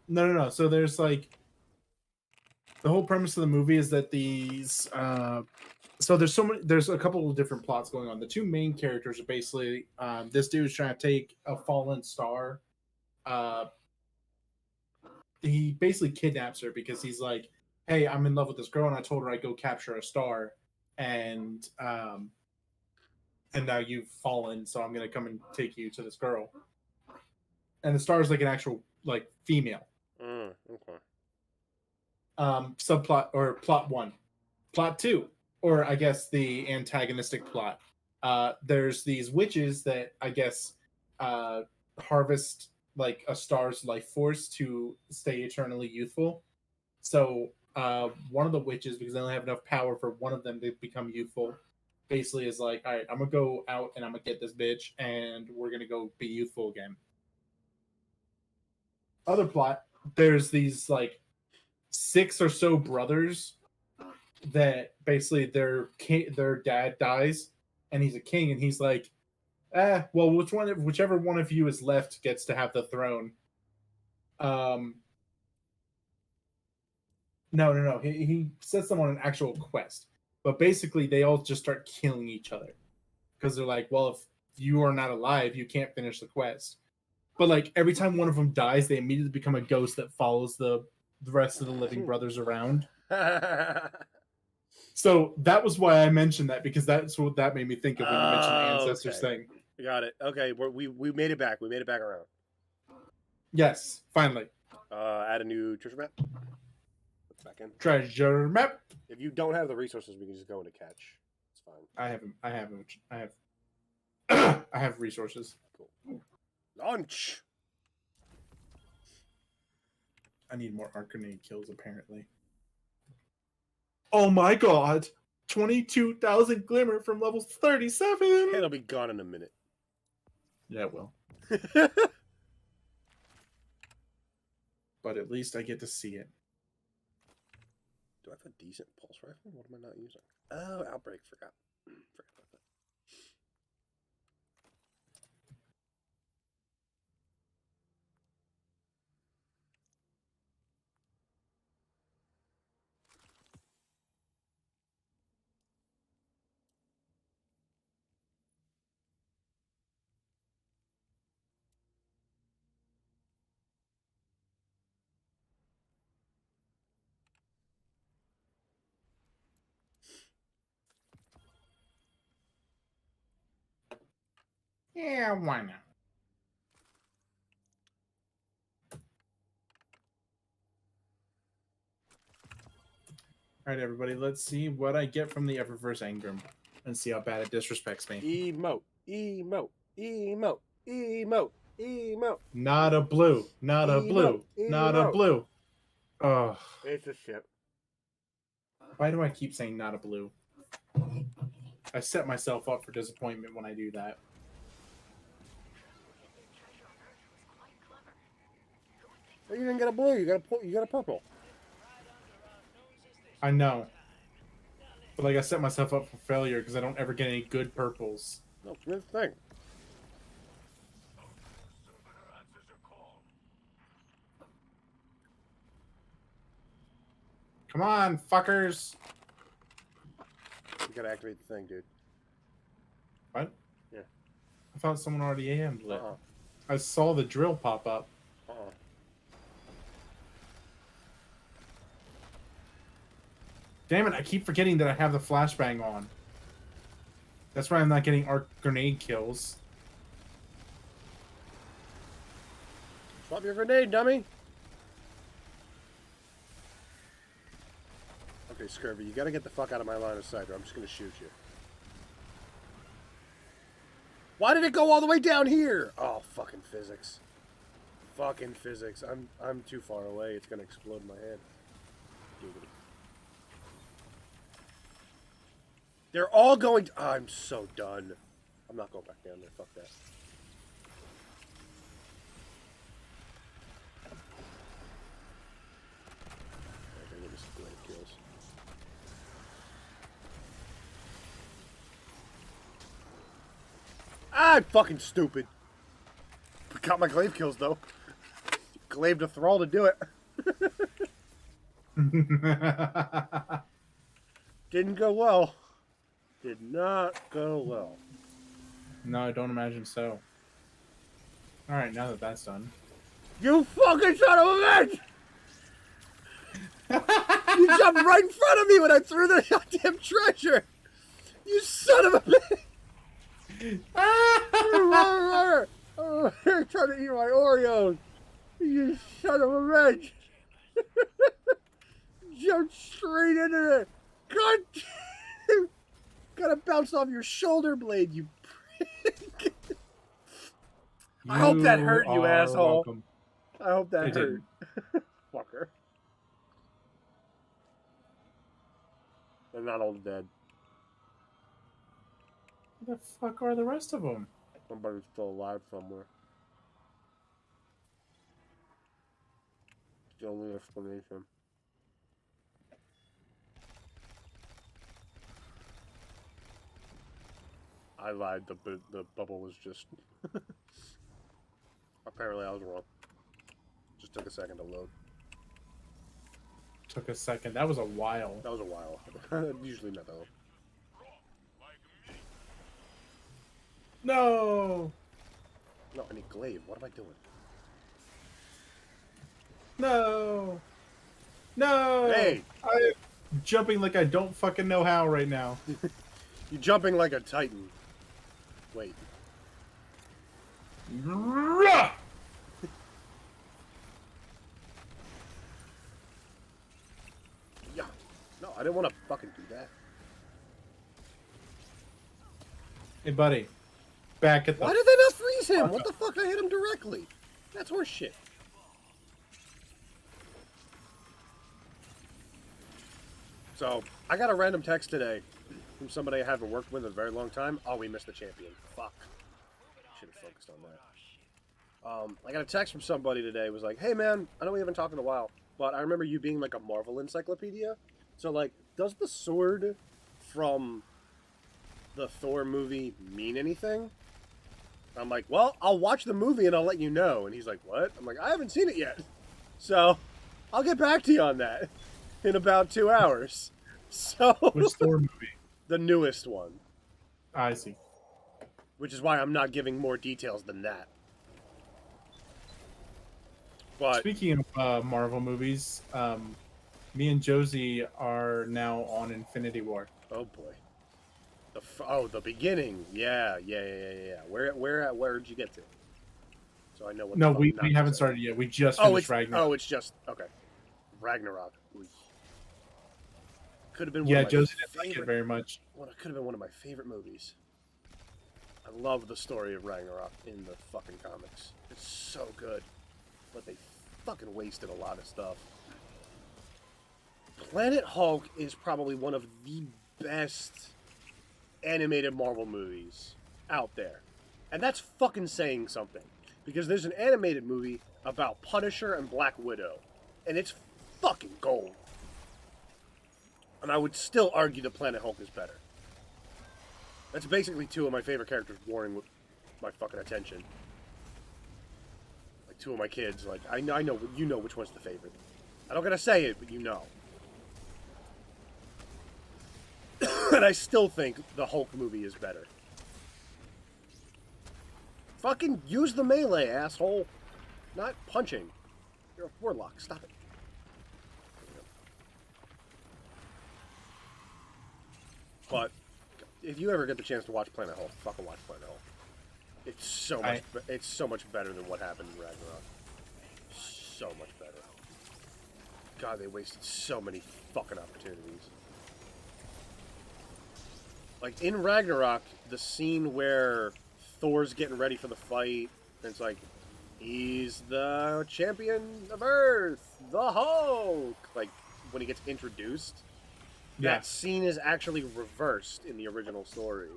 no. So there's like, the whole premise of the movie is that these, so there's a couple of different plots going on. The two main characters are basically, this dude's trying to take a fallen star. He basically kidnaps her because he's like, hey, I'm in love with this girl, and I told her I'd go capture a star, and now you've fallen, so I'm gonna come and take you to this girl. And the star is like an actual like female. Okay. Subplot or plot one. Plot two, or I guess the antagonistic plot. There's these witches that I guess harvest like a star's life force to stay eternally youthful. So one of the witches, because they only have enough power for one of them to become youthful, basically is like, all right, I'm gonna go out and I'm gonna get this bitch, and we're gonna go be youthful again. Other plot, there's these like 6 or so brothers that basically their dad dies, and he's a king, and he's like, well, whichever one of you is left gets to have the throne. No. He sets them on an actual quest, but basically they all just start killing each other because they're like, well, if you are not alive, you can't finish the quest. But like every time one of them dies, they immediately become a ghost that follows the rest of the living brothers around. So that was why I mentioned that, because that's what that made me think of when you mentioned the ancestors thing. Got it. Okay, we made it back. We made it back around. Yes, finally. Add a new treasure map. Put it back in. Treasure map. If you don't have the resources, we can just go into catch. It's fine. I have resources. Cool. Launch. I need more arc grenade kills, apparently. Oh my god! 22,000 glimmer from level 37! It'll be gone in a minute. Yeah, it will. But at least I get to see it. Do I have a decent pulse rifle? What am I not using? Oh, Outbreak. Forgot about that. Yeah, why not? Alright, everybody, let's see what I get from the Eververse Engram and see how bad it disrespects me. Emote. Emote. Emote. Emote. Emote. Not a blue. Not a blue. Not a blue. Oh. It's a ship. Why do I keep saying not a blue? I set myself up for disappointment when I do that. You didn't get a blue. You got a purple. I know. But like I set myself up for failure because I don't ever get any good purples. No, it's a good thing. Come on, fuckers! You gotta activate the thing, dude. What? Yeah. I thought someone already aimed it. Uh-uh. I saw the drill pop up. Uh-uh. Damn it, I keep forgetting that I have the flashbang on. That's why I'm not getting arc grenade kills. Drop your grenade, dummy! Okay, Scurvy, you gotta get the fuck out of my line of sight or I'm just gonna shoot you. Why did it go all the way down here? Oh, fucking physics. Fucking physics. I'm too far away. It's gonna explode in my head. Giggity. They're all going... Oh, I'm so done. I'm not going back down there. Fuck that. Okay, get some great kills. I'm fucking stupid. Got my glaive kills, though. Glaved a thrall to do it. Didn't go well. Did not go well. No, I don't imagine so. Alright, now that that's done. You fucking son of a bitch! You jumped right in front of me when I threw the goddamn treasure! You son of a bitch! You're trying to eat my Oreos! You son of a bitch! Jumped straight into it! God damn! Gotta bounce off your shoulder blade, you prick! I hope that hurt you, asshole. Welcome. I hope that It hurt. Fucker. They're not all dead. Where the fuck are the rest of them? Somebody's still alive somewhere. It's the only explanation. I lied. The bubble was just... Apparently I was wrong. Just took a second to load. took a second. That was a while. That was a while. Usually not though. No! No, I need glaive. What am I doing? No! No! Hey! I'm jumping like I don't fucking know how right now. You're jumping like a titan. Wait. Rah! Yeah. No, I didn't want to fucking do that. Hey, buddy. Back at the... Why did they not freeze him? What the fuck? I hit him directly. That's horse shit. So, I got a random text today from somebody I haven't worked with in a very long time. Oh, we missed the champion. Fuck. Should have focused on that. I got a text from somebody today. It was like, hey man, I know we haven't talked in a while, but I remember you being like a Marvel encyclopedia. So like, does the sword from the Thor movie mean anything? I'm like, well, I'll watch the movie and I'll let you know. And he's like, what? I'm like, I haven't seen it yet. So, I'll get back to you on that in about 2 hours. So, Which Thor movie? the newest one. I see. Which is why I'm not giving more details than that. But Speaking of Marvel movies, me and Josie are now on Infinity War. oh boy, the beginning, yeah. Where'd you get to? So I know what. No, the fuck we not to haven't say. started yet. We just Oh, finished it's Ragnarok. it's just okay. Ragnarok. Could have been. Yeah, one of my Josie didn't like it favorite, very much. Well, it could have been one of my favorite movies. I love the story of Ragnarok in the fucking comics. It's so good, but they fucking wasted a lot of stuff. Planet Hulk is probably one of the best animated Marvel movies out there. And that's fucking saying something. Because there's an animated movie about Punisher and Black Widow. And it's fucking gold. And I would still argue that Planet Hulk is better. That's basically two of my favorite characters warring with my fucking attention. Like two of my kids. Like I know you know which one's the favorite. I don't gotta say it, but you know. And I still think the Hulk movie is better. Fucking use the melee, asshole. Not punching. You're a warlock. Stop it. But if you ever get the chance to watch Planet Hulk, fucking watch Planet Hulk. It's so much. It's so much better than what happened in Ragnarok. So much better. God, they wasted so many fucking opportunities. Like in Ragnarok, the scene where Thor's getting ready for the fight, and it's like, he's the champion of Earth, the Hulk. Like when he gets introduced, Yeah. that scene is actually reversed in the original story,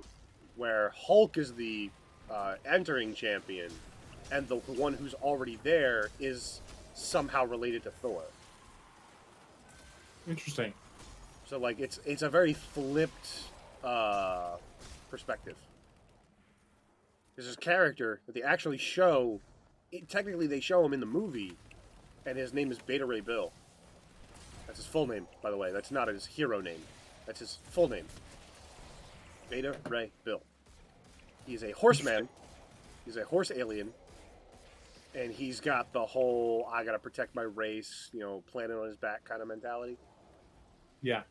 where Hulk is the entering champion, and the one who's already there is somehow related to Thor. Interesting. So like it's a very flipped perspective. There's this character that they actually show. Technically, they show him in the movie, and his name is Beta Ray Bill. That's his full name, by the way. That's not his hero name. That's his full name. Beta Ray Bill. He's a horseman. He's a horse alien. And he's got the whole, I gotta protect my race, planet on his back kind of mentality. Yeah.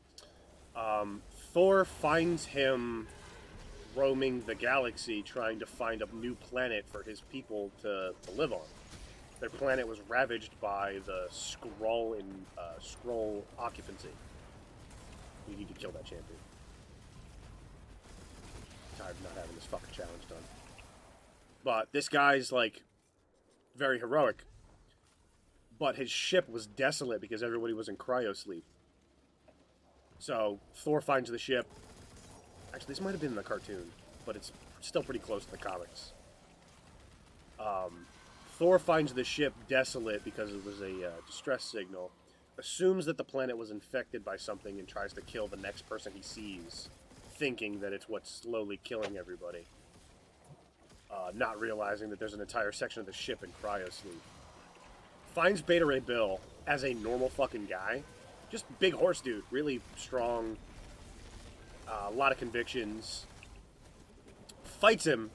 Thor finds him roaming the galaxy trying to find a new planet for his people to live on. Their planet was ravaged by the Skrull Skrull occupancy. We need to kill that champion. I'm tired of not having this fucking challenge done. But this guy's like very heroic. But his ship was desolate because everybody was in cryo sleep. So Thor finds the ship. Actually, this might have been in the cartoon, but it's still pretty close to the comics. Thor finds the ship desolate because it was a distress signal, assumes that the planet was infected by something and tries to kill the next person he sees, thinking that it's what's slowly killing everybody. Not realizing that there's an entire section of the ship in cryo sleep. Finds Beta Ray Bill as a normal fucking guy, just big horse dude, really strong, a lot of convictions. Fights him,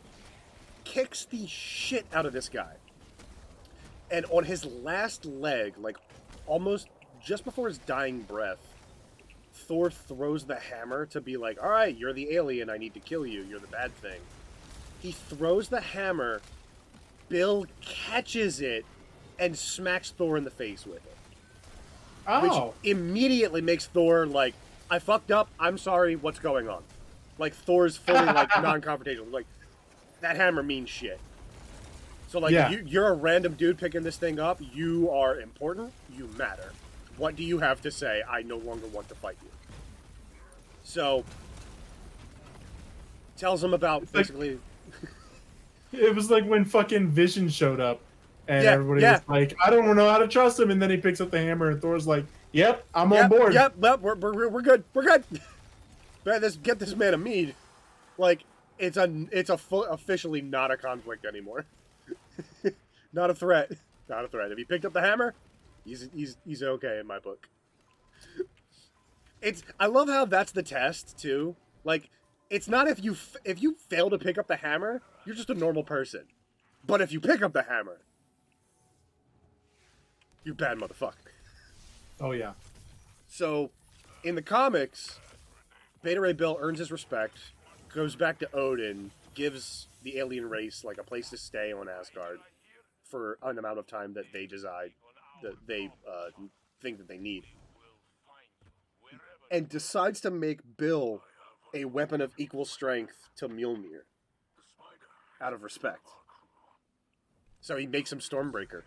kicks the shit out of this guy. And on his last leg, like almost just before his dying breath, Thor throws the hammer to be like, all right, you're the alien, I need to kill you, you're the bad thing. He throws the hammer, Bill catches it, and smacks Thor in the face with it. Oh. Which immediately makes Thor like, I fucked up, I'm sorry, what's going on? Like, Thor's fully, like, non-confrontational. Like, that hammer means shit. So, like, Yeah. you're a random dude picking this thing up, you are important, you matter. What do you have to say? I no longer want to fight you. So, tells him about, basically... It was like when fucking Vision showed up, and Yeah, everybody yeah. was like, "I don't know how to trust him." And then he picks up the hammer, and Thor's like, "Yep, I'm on board." Yep, we're good. We're good. Get this man a mead. Like, it's officially not a conflict anymore. Not a threat. Not a threat. If he picked up the hammer, he's okay in my book. I love how that's the test too. Like, it's not if you fail to pick up the hammer, you're just a normal person. But if you pick up the hammer, you bad motherfucker. Oh yeah. So, in the comics, Beta Ray Bill earns his respect, goes back to Odin, gives the alien race like a place to stay on Asgard for an amount of time that they decide that they think that they need, and decides to make Bill a weapon of equal strength to Mjolnir out of respect. So he makes him Stormbreaker.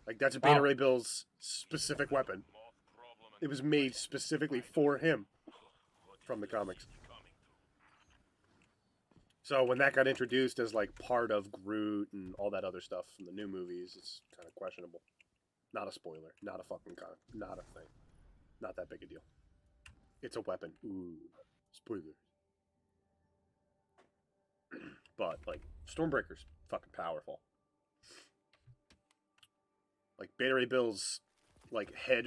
Like, that's Beta Ray Bill's specific weapon. It was made specifically for him from the comics. So when that got introduced as like part of Groot and all that other stuff from the new movies, it's kind of questionable. Not a spoiler. Not a fucking not a thing. Not that big a deal. It's a weapon. Ooh, spoiler. But like, Stormbreaker's fucking powerful. Like, Beta Ray Bill's like head.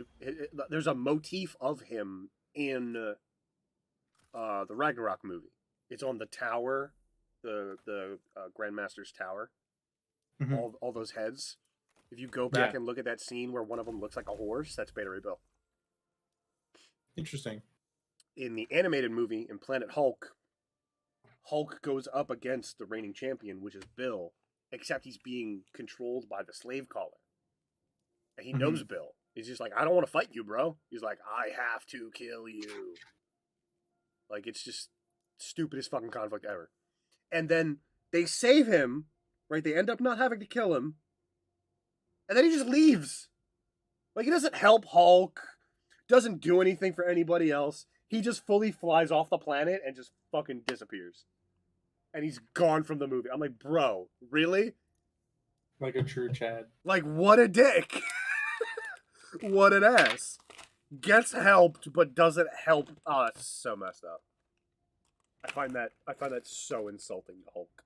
There's a motif of him in the Ragnarok movie. It's on the tower, the Grandmaster's tower. Mm-hmm. All those heads. If you go back and look at that scene where one of them looks like a horse, that's Beta Ray Bill. Interesting. In the animated movie, in Planet Hulk, Hulk goes up against the reigning champion, which is Bill, except he's being controlled by the slave collar. And he knows Bill. He's just like, I don't want to fight you, bro. He's like, I have to kill you. Like, it's just stupidest fucking conflict ever. And then they save him, right? They end up not having to kill him. And then he just leaves. Like, he doesn't help Hulk. Doesn't do anything for anybody else. He just fully flies off the planet and just fucking disappears. And he's gone from the movie. I'm like, bro, really? Like a true Chad. Like, what a dick. What an ass. Gets helped, but doesn't help us. So messed up. I find that so insulting to Hulk.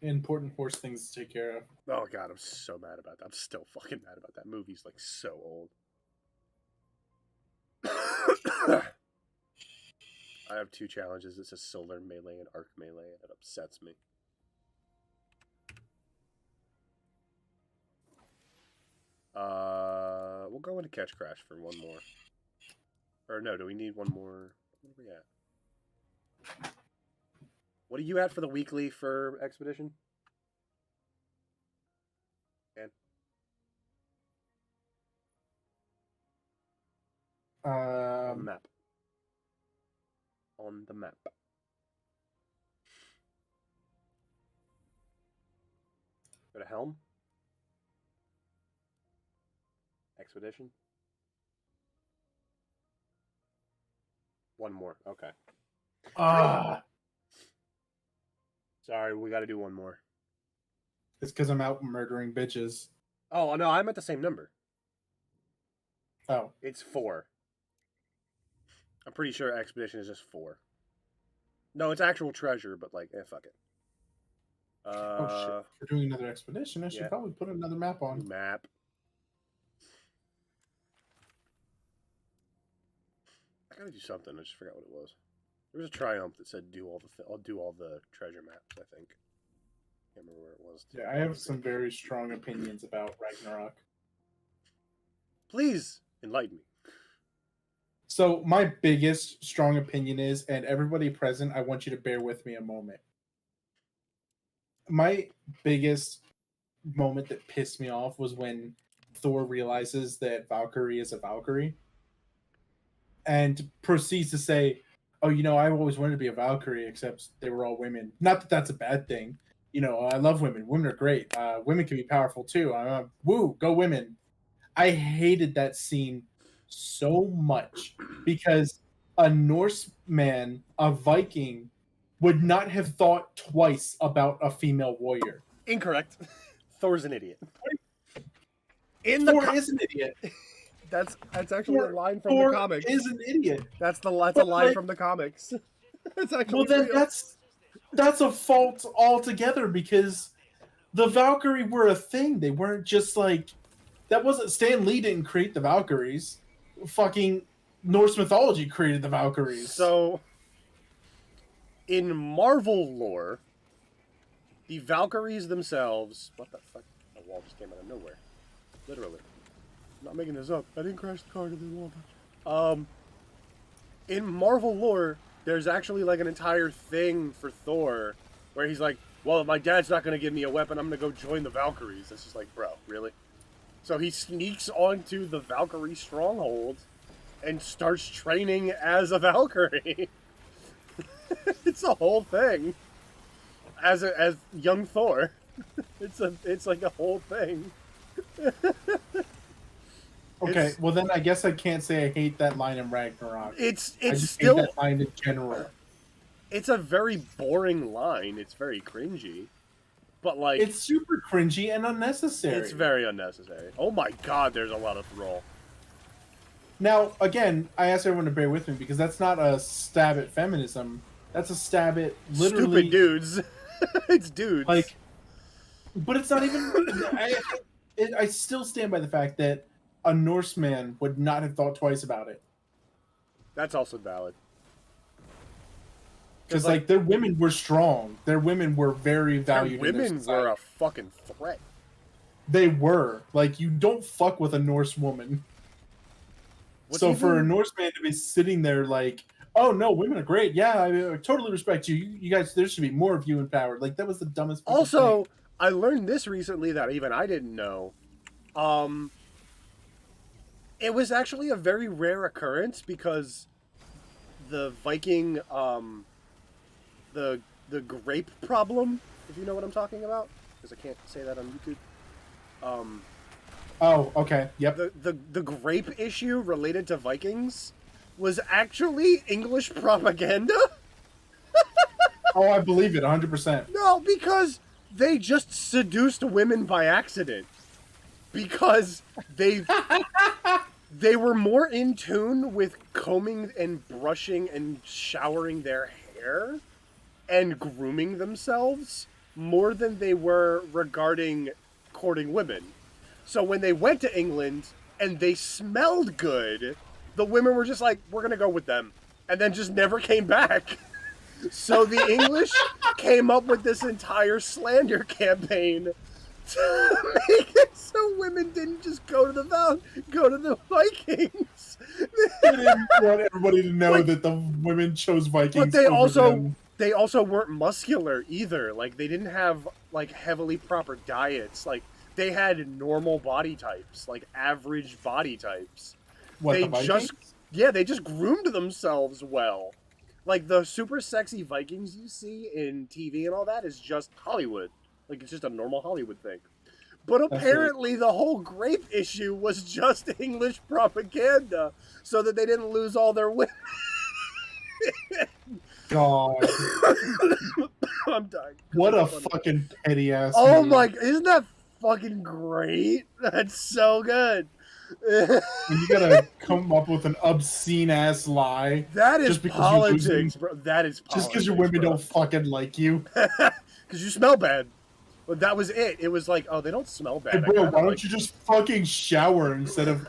Important horse things to take care of. Oh god, I'm so mad about that. I'm still fucking mad about that. Movie's like so old. I have two challenges. It's a solar melee and arc melee, and it upsets me. We'll go into Catch Crash for one more. Or no, do we need one more? What are we at? What are you at for the weekly for Expedition? And map. On the map. Go to Helm. Expedition. One more. Okay. Sorry, we got to do one more. It's because I'm out murdering bitches. Oh, no, I'm at the same number. Oh. It's 4. I'm pretty sure Expedition is just 4. No, it's actual treasure, but like, fuck it. Oh shit. We're doing another expedition. I should probably put another map on. Map. gotta do something. I just forgot what it was. There was a triumph that said I'll do all the treasure maps, I think. Can't remember where it was. Yeah, I have some very strong opinions about Ragnarok. Please enlighten me. So my biggest strong opinion is, and everybody present, I want you to bear with me a moment. My biggest moment that pissed me off was when Thor realizes that Valkyrie is a Valkyrie and proceeds to say, oh, you know, I always wanted to be a Valkyrie, except they were all women. Not that that's a bad thing. You know, I love women. Women are great. Women can be powerful too. Woo, go women. I hated that scene so much because a Norseman, a Viking, would not have thought twice about a female warrior. Incorrect. Thor's an idiot. Thor is an idiot. That's actually a line from Thor the comics. is an idiot. That's a line from the comics. That's actually well, then real. that's a fault altogether because the Valkyrie were a thing. They weren't just like that. Wasn't Stan Lee didn't create the Valkyries? Fucking Norse mythology created the Valkyries. So, in Marvel lore, the Valkyries themselves. What the fuck? A wall just came out of nowhere. Literally. I'm not making this up. I didn't crash the car to the wall. In Marvel lore, there's actually like an entire thing for Thor where he's like, well, if my dad's not going to give me a weapon, I'm going to go join the Valkyries. It's just like, bro, really? So he sneaks onto the Valkyrie stronghold and starts training as a Valkyrie. It's a whole thing. As young Thor. It's like a whole thing. Okay, well then I guess I can't say I hate that line in Ragnarok. It's I just still hate that line in general. It's a very boring line. It's very cringy. But like It's super cringy and unnecessary. it's very unnecessary. Oh my god, there's a lot of thrall. Now, again, I ask everyone to bear with me because that's not a stab at feminism. That's a stab at literally Stupid dudes. It's dudes. like. But it's not even. I still stand by the fact that a Norseman would not have thought twice about it. That's also valid. Because like their women were strong. Their women were very valued. Their in their women society. were a fucking threat. They were. Like, you don't fuck with a Norse woman. So for a Norseman to be sitting there like, oh no, women are great. Yeah, I totally respect you. You guys, there should be more of you in power. Like, that was the dumbest fucking Also, thing. I learned this recently that even I didn't know. It was actually a very rare occurrence because the Viking, the grape problem, if you know what I'm talking about, because I can't say that on YouTube. Oh, okay. Yep. The grape issue related to Vikings was actually English propaganda. Oh, I believe it 100%. No, because they just seduced women by accident. Because they were more in tune with combing and brushing and showering their hair and grooming themselves more than they were regarding courting women. So when they went to England and they smelled good, the women were just like, we're going to go with them. And then just never came back. So the English came up with this entire slander campaign to make it so women didn't just go to the Vikings. They didn't want everybody to know that the women chose Vikings. But them. they also weren't muscular either. Like, they didn't have like heavily proper diets. Like, they had normal body types, like average body types. What, they the Vikings? they just groomed themselves well. Like, the super sexy Vikings you see in TV and all that is just Hollywood. Like, it's just a normal Hollywood thing. But apparently the whole grape issue was just English propaganda so that they didn't lose all their women. God. I'm dying. What a fucking petty ass. Oh move. my, isn't that fucking great? That's so good. When you gotta come up with an obscene ass lie. That is just because politics, bro. That is politics. Just because your women don't fucking like you. Because you smell bad. But that was it. It was like, oh, they don't smell bad. Hey, bro, why don't you just fucking shower instead of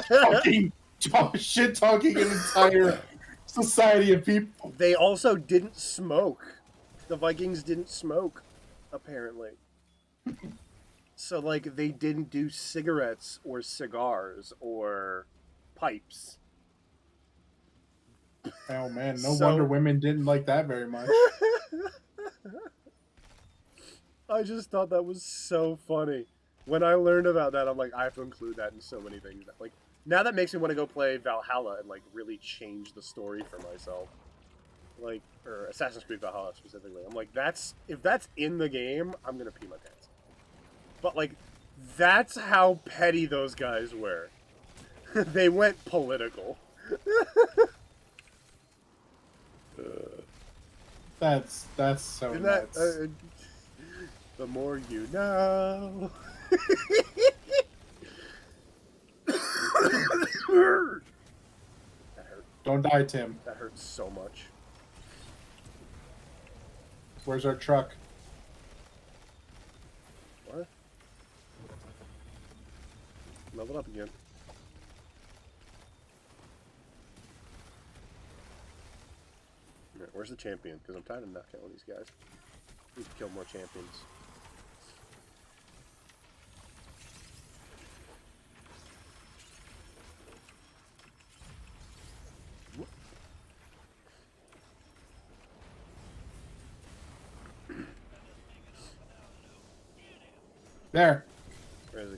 fucking shit talking an entire society of people. They also didn't smoke. The Vikings didn't smoke, apparently. So, like, they didn't do cigarettes or cigars or pipes. Oh man, no So- wonder women didn't like that very much. I just thought that was so funny. When I learned about that, I'm like, I have to include that in so many things. Like, now that makes me want to go play Valhalla and, like, really change the story for myself. Like, or Assassin's Creed Valhalla specifically. I'm like, if that's in the game, I'm gonna pee my pants. But, like, that's how petty those guys were. They went political. That's so Isn't that, nuts. the more you know. That hurt. Don't die, Tim. That hurts so much. Where's our truck? What? Level up again. Alright, where's the champion? Because I'm tired of not killing these guys. Need to kill more champions. There. Where is he?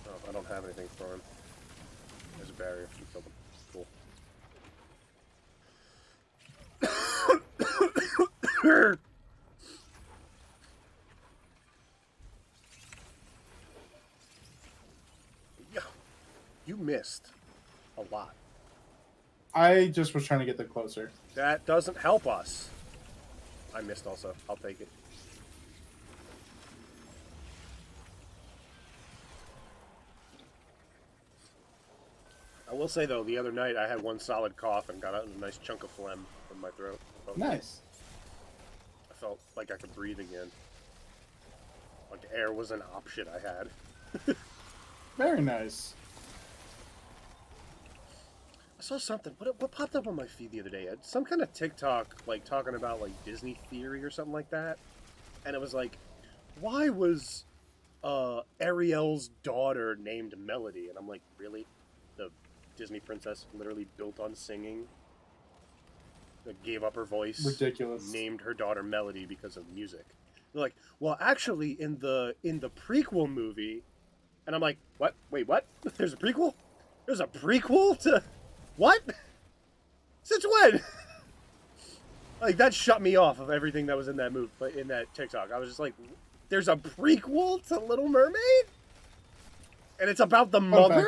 Oh, I don't have anything for him. There's a barrier. You killed him. Cool. Yeah. You missed a lot. I just was trying to get them closer. That doesn't help us. I missed also. I'll take it. I will say, though, the other night I had one solid cough and got out a nice chunk of phlegm from my throat. Nice. I felt like I could breathe again. Like air was an option I had. Very nice. I saw something. What popped up on my feed the other day? Some kind of TikTok, like, talking about, like, Disney theory or something like that. And it was like, why was Ariel's daughter named Melody? And I'm like, really? The Disney princess literally built on singing? That gave up her voice. Ridiculous. Named her daughter Melody because of music. They're like, well, actually, in the prequel movie... And I'm like, what? Wait, what? There's a prequel? There's a prequel to... What? Since when? Like, that shut me off of everything that was in that movie, in that TikTok. I was just like, there's a prequel to Little Mermaid? And it's about the mother?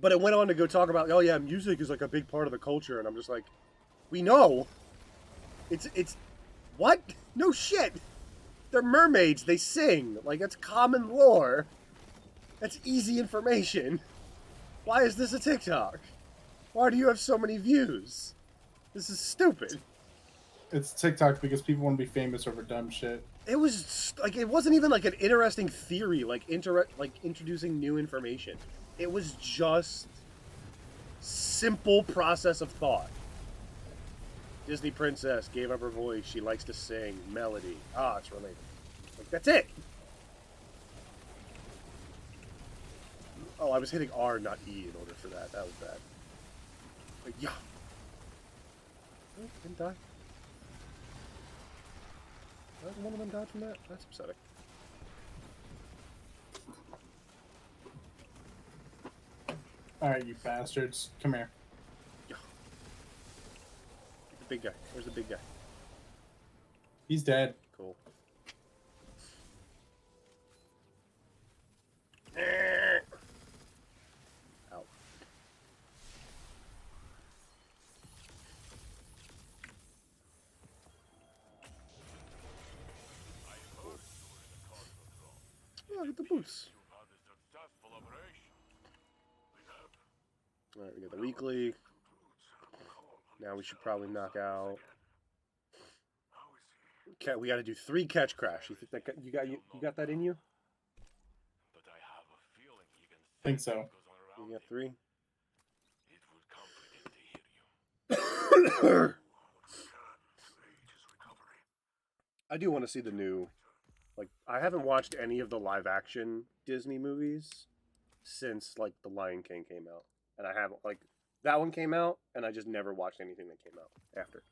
But it went on to go talk about, oh yeah, music is like a big part of the culture. And I'm just like, we know. It's, what? No shit. They're mermaids. They sing. Like, that's common lore. That's easy information. Why is this a TikTok? Why do you have so many views? This is stupid. It's TikTok because people want to be famous over dumb shit. It was like, it wasn't even like an interesting theory, like introducing new information. It was just simple process of thought. Disney princess gave up her voice. She likes to sing. Melody. Ah, it's related. Like, that's it. Oh, I was hitting R, not E, in order for that. That was bad. But yeah. Oh, didn't die. One of them died from that? That's upsetting. Alright, you bastards. Come here. Yeah. The big guy. Where's the big guy? He's dead. Cool. Out. Oh, hit the boots. Alright, we got the weekly. Now we should probably knock out Okay, we got to do 3 catch crash. You think that you got that in you? But I have a feeling you can Think so. what goes on around You got it. 3. It would comfort him to hear you. I do want to see the new. Like, I haven't watched any of the live action Disney movies since like The Lion King came out, and I haven't like that one came out, and I just never watched anything that came out after.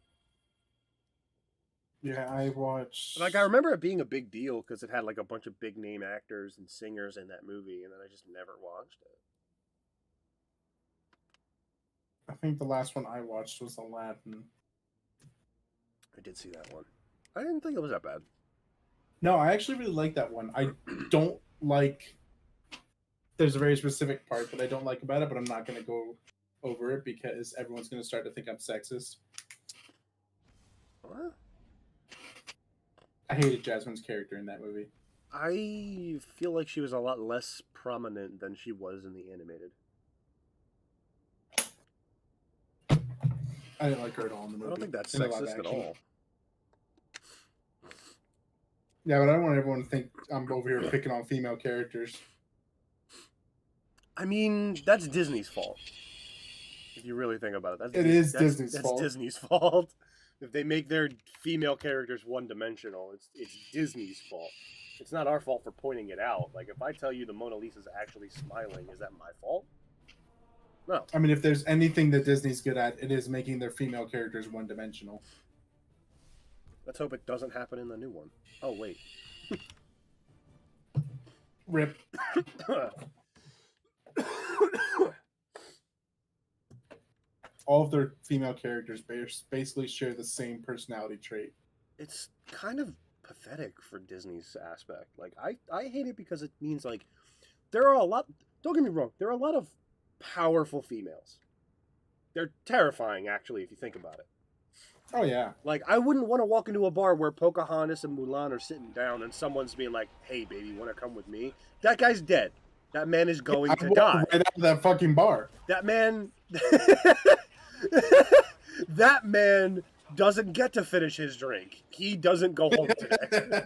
Yeah, I watched. Like, I remember it being a big deal because it had like a bunch of big name actors and singers in that movie, and then I just never watched it. I think the last one I watched was Aladdin. I did see that one. I didn't think it was that bad. No, I actually really like that one. I don't like. There's a very specific part that I don't like about it, but I'm not going to go over it because everyone's going to start to think I'm sexist. What? I hated Jasmine's character in that movie. I feel like she was a lot less prominent than she was in the animated. I didn't like her at all in the movie. I don't think that's in the live sexist at action. all. Yeah, but I don't want everyone to think I'm over here picking on female characters. I mean, that's Disney's fault. If you really think about it, Disney's that's fault. Disney's fault. If they make their female characters one-dimensional, it's Disney's fault. It's not our fault for pointing it out. Like, if I tell you the Mona Lisa's actually smiling, is that my fault? No. I mean, if there's anything that Disney's good at, it is making their female characters one-dimensional. Let's hope it doesn't happen in the new one. Oh, wait. Rip. All of their female characters basically share the same personality trait. It's kind of pathetic for Disney's aspect. Like, I hate it because it means, like, there are a lot... Don't get me wrong. There are a lot of powerful females. They're terrifying, actually, if you think about it. Oh, yeah. Like, I wouldn't want to walk into a bar where Pocahontas and Mulan are sitting down and someone's being like, hey, baby, want to come with me? That guy's dead. That man is going to die. Right out of that fucking bar. That man... that man doesn't get to finish his drink. He doesn't go home today.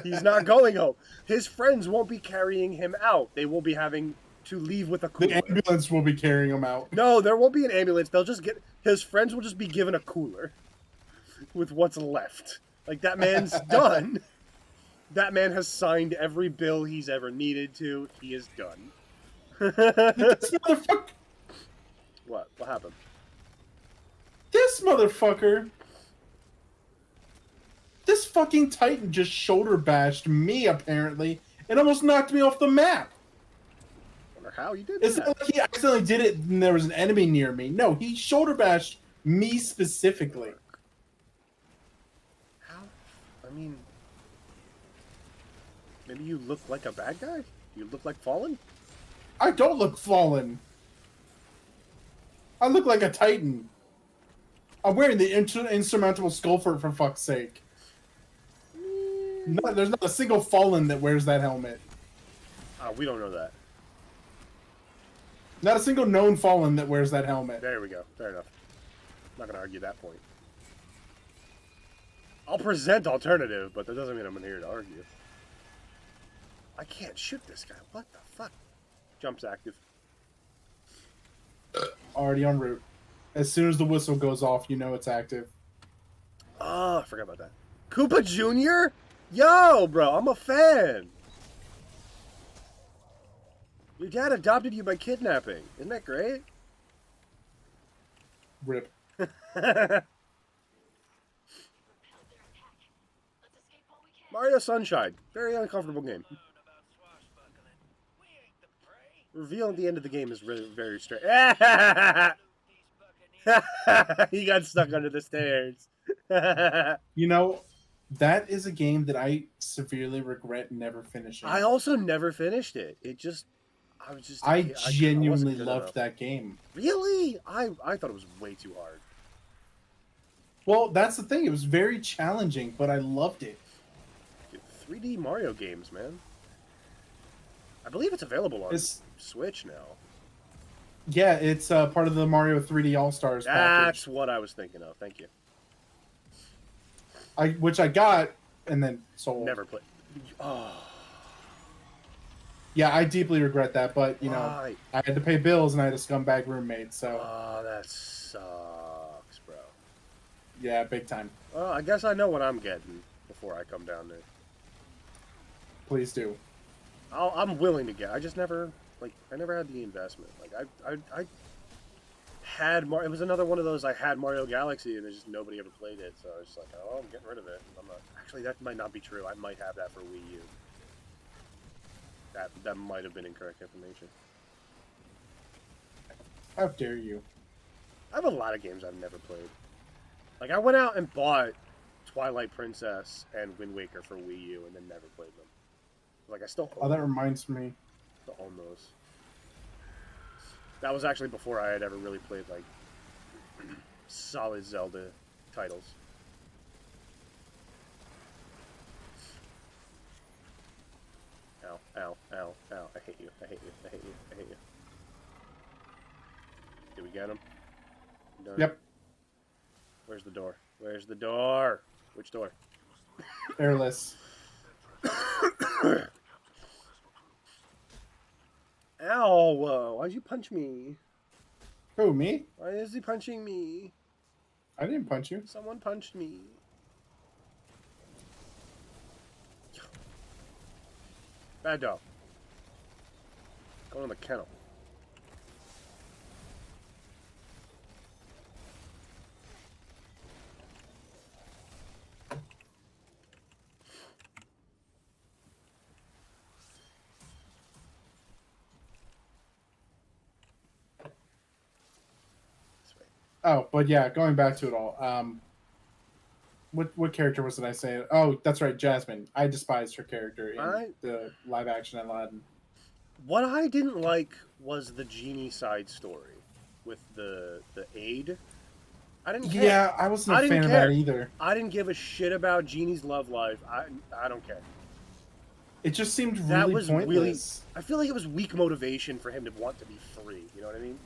He's not going home. His friends won't be carrying him out. They will be having to leave with a cooler. The ambulance will be carrying him out. No, there won't be an ambulance. They'll just get... His friends will just be given a cooler with what's left. Like, that man's done. That man has signed every bill he's ever needed to. He is done. This motherfucker. What? What happened? This motherfucker. This fucking Titan just shoulder bashed me, apparently, and almost knocked me off the map. I wonder how you did It's that. not like he accidentally did it and there was an enemy near me. No, he shoulder bashed me specifically. How? I mean... Maybe you look like a bad guy? You look like Fallen? I don't look fallen. I look like a Titan. I'm wearing the insurmountable skull for fuck's sake. There's not a single fallen that wears that helmet. We don't know that. Not a single known fallen that wears that helmet. There we go. Fair enough. I'm not going to argue that point. I'll present alternative, but that doesn't mean I'm here to argue. I can't shoot this guy. What the fuck? Jump's active. Already en route. As soon as the whistle goes off, you know it's active. Oh, I forgot about that. Koopa Jr.? Yo, bro, I'm a fan. Your dad adopted you by kidnapping. Isn't that great? Rip. Mario Sunshine. Very uncomfortable game. Reveal at the end of the game is really very strange. He got stuck under the stairs. You know, that is a game that I severely regret never finishing. I also never finished it. I genuinely loved that game. Really? I thought it was way too hard. Well, that's the thing. It was very challenging, but I loved it. Dude, 3D Mario games, man. I believe it's available on Switch now. Yeah, it's part of the Mario 3D All-Stars package. That's what I was thinking of. Thank you. which I got and then sold. Never played. Oh, Yeah, I deeply regret that, but you know, why? I had to pay bills and I had a scumbag roommate, so Oh, that sucks, bro. yeah, big time. Well, I guess I know what I'm getting before I come down there. Please do. I'm willing to get. I just never I never had the investment. Like I had It was another one of those. I had Mario Galaxy, and there's just nobody ever played it. So I was just like, oh, I'm getting rid of it. I'm not. Actually, that might not be true. I might have that for Wii U. That might have been incorrect information. How dare you? I have a lot of games I've never played. Like I went out and bought Twilight Princess and Wind Waker for Wii U, and then never played them. Like I still Oh, that reminds me. own those. That was actually before I had ever really played like solid Zelda titles. Ow, ow, ow, ow. I hate you. I hate you. I hate you. I hate you. Did we get him? Done. Yep, Where's the door? Where's the door? Which door? airless. Ow! Why'd you punch me? Who, me? Why is he punching me? I didn't punch you. Someone punched me. Bad dog. Go in the kennel. Oh, but yeah, going back to it all. What character was it I say? Oh, that's right, Jasmine. I despised her character in the live action Aladdin. What I didn't like was the genie side story with the aide. I didn't care. Yeah, I wasn't a fan of that either. I didn't give a shit about Genie's love life. I don't care. It just seemed That really was pointless. I feel like it was weak motivation for him to want to be free. You know what I mean?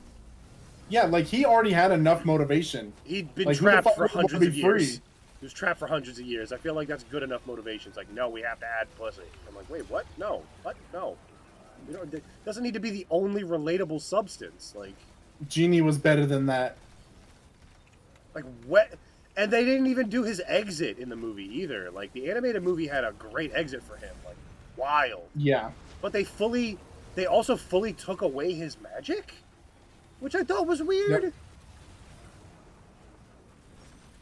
Yeah, like he already had enough motivation. He'd been Like, who the trapped fuck for would want to hundreds be of years. free? He was trapped for hundreds of years. I feel like that's good enough motivation. It's like, no, we have to add pussy. I'm like, wait, what? No, what? No. You know, it doesn't need to be the only relatable substance. Genie was better than that. Like what? And they didn't even do his exit in the movie either. Like the animated movie had a great exit for him, like wild. Yeah. But they also fully took away his magic, which I thought was weird. Yep.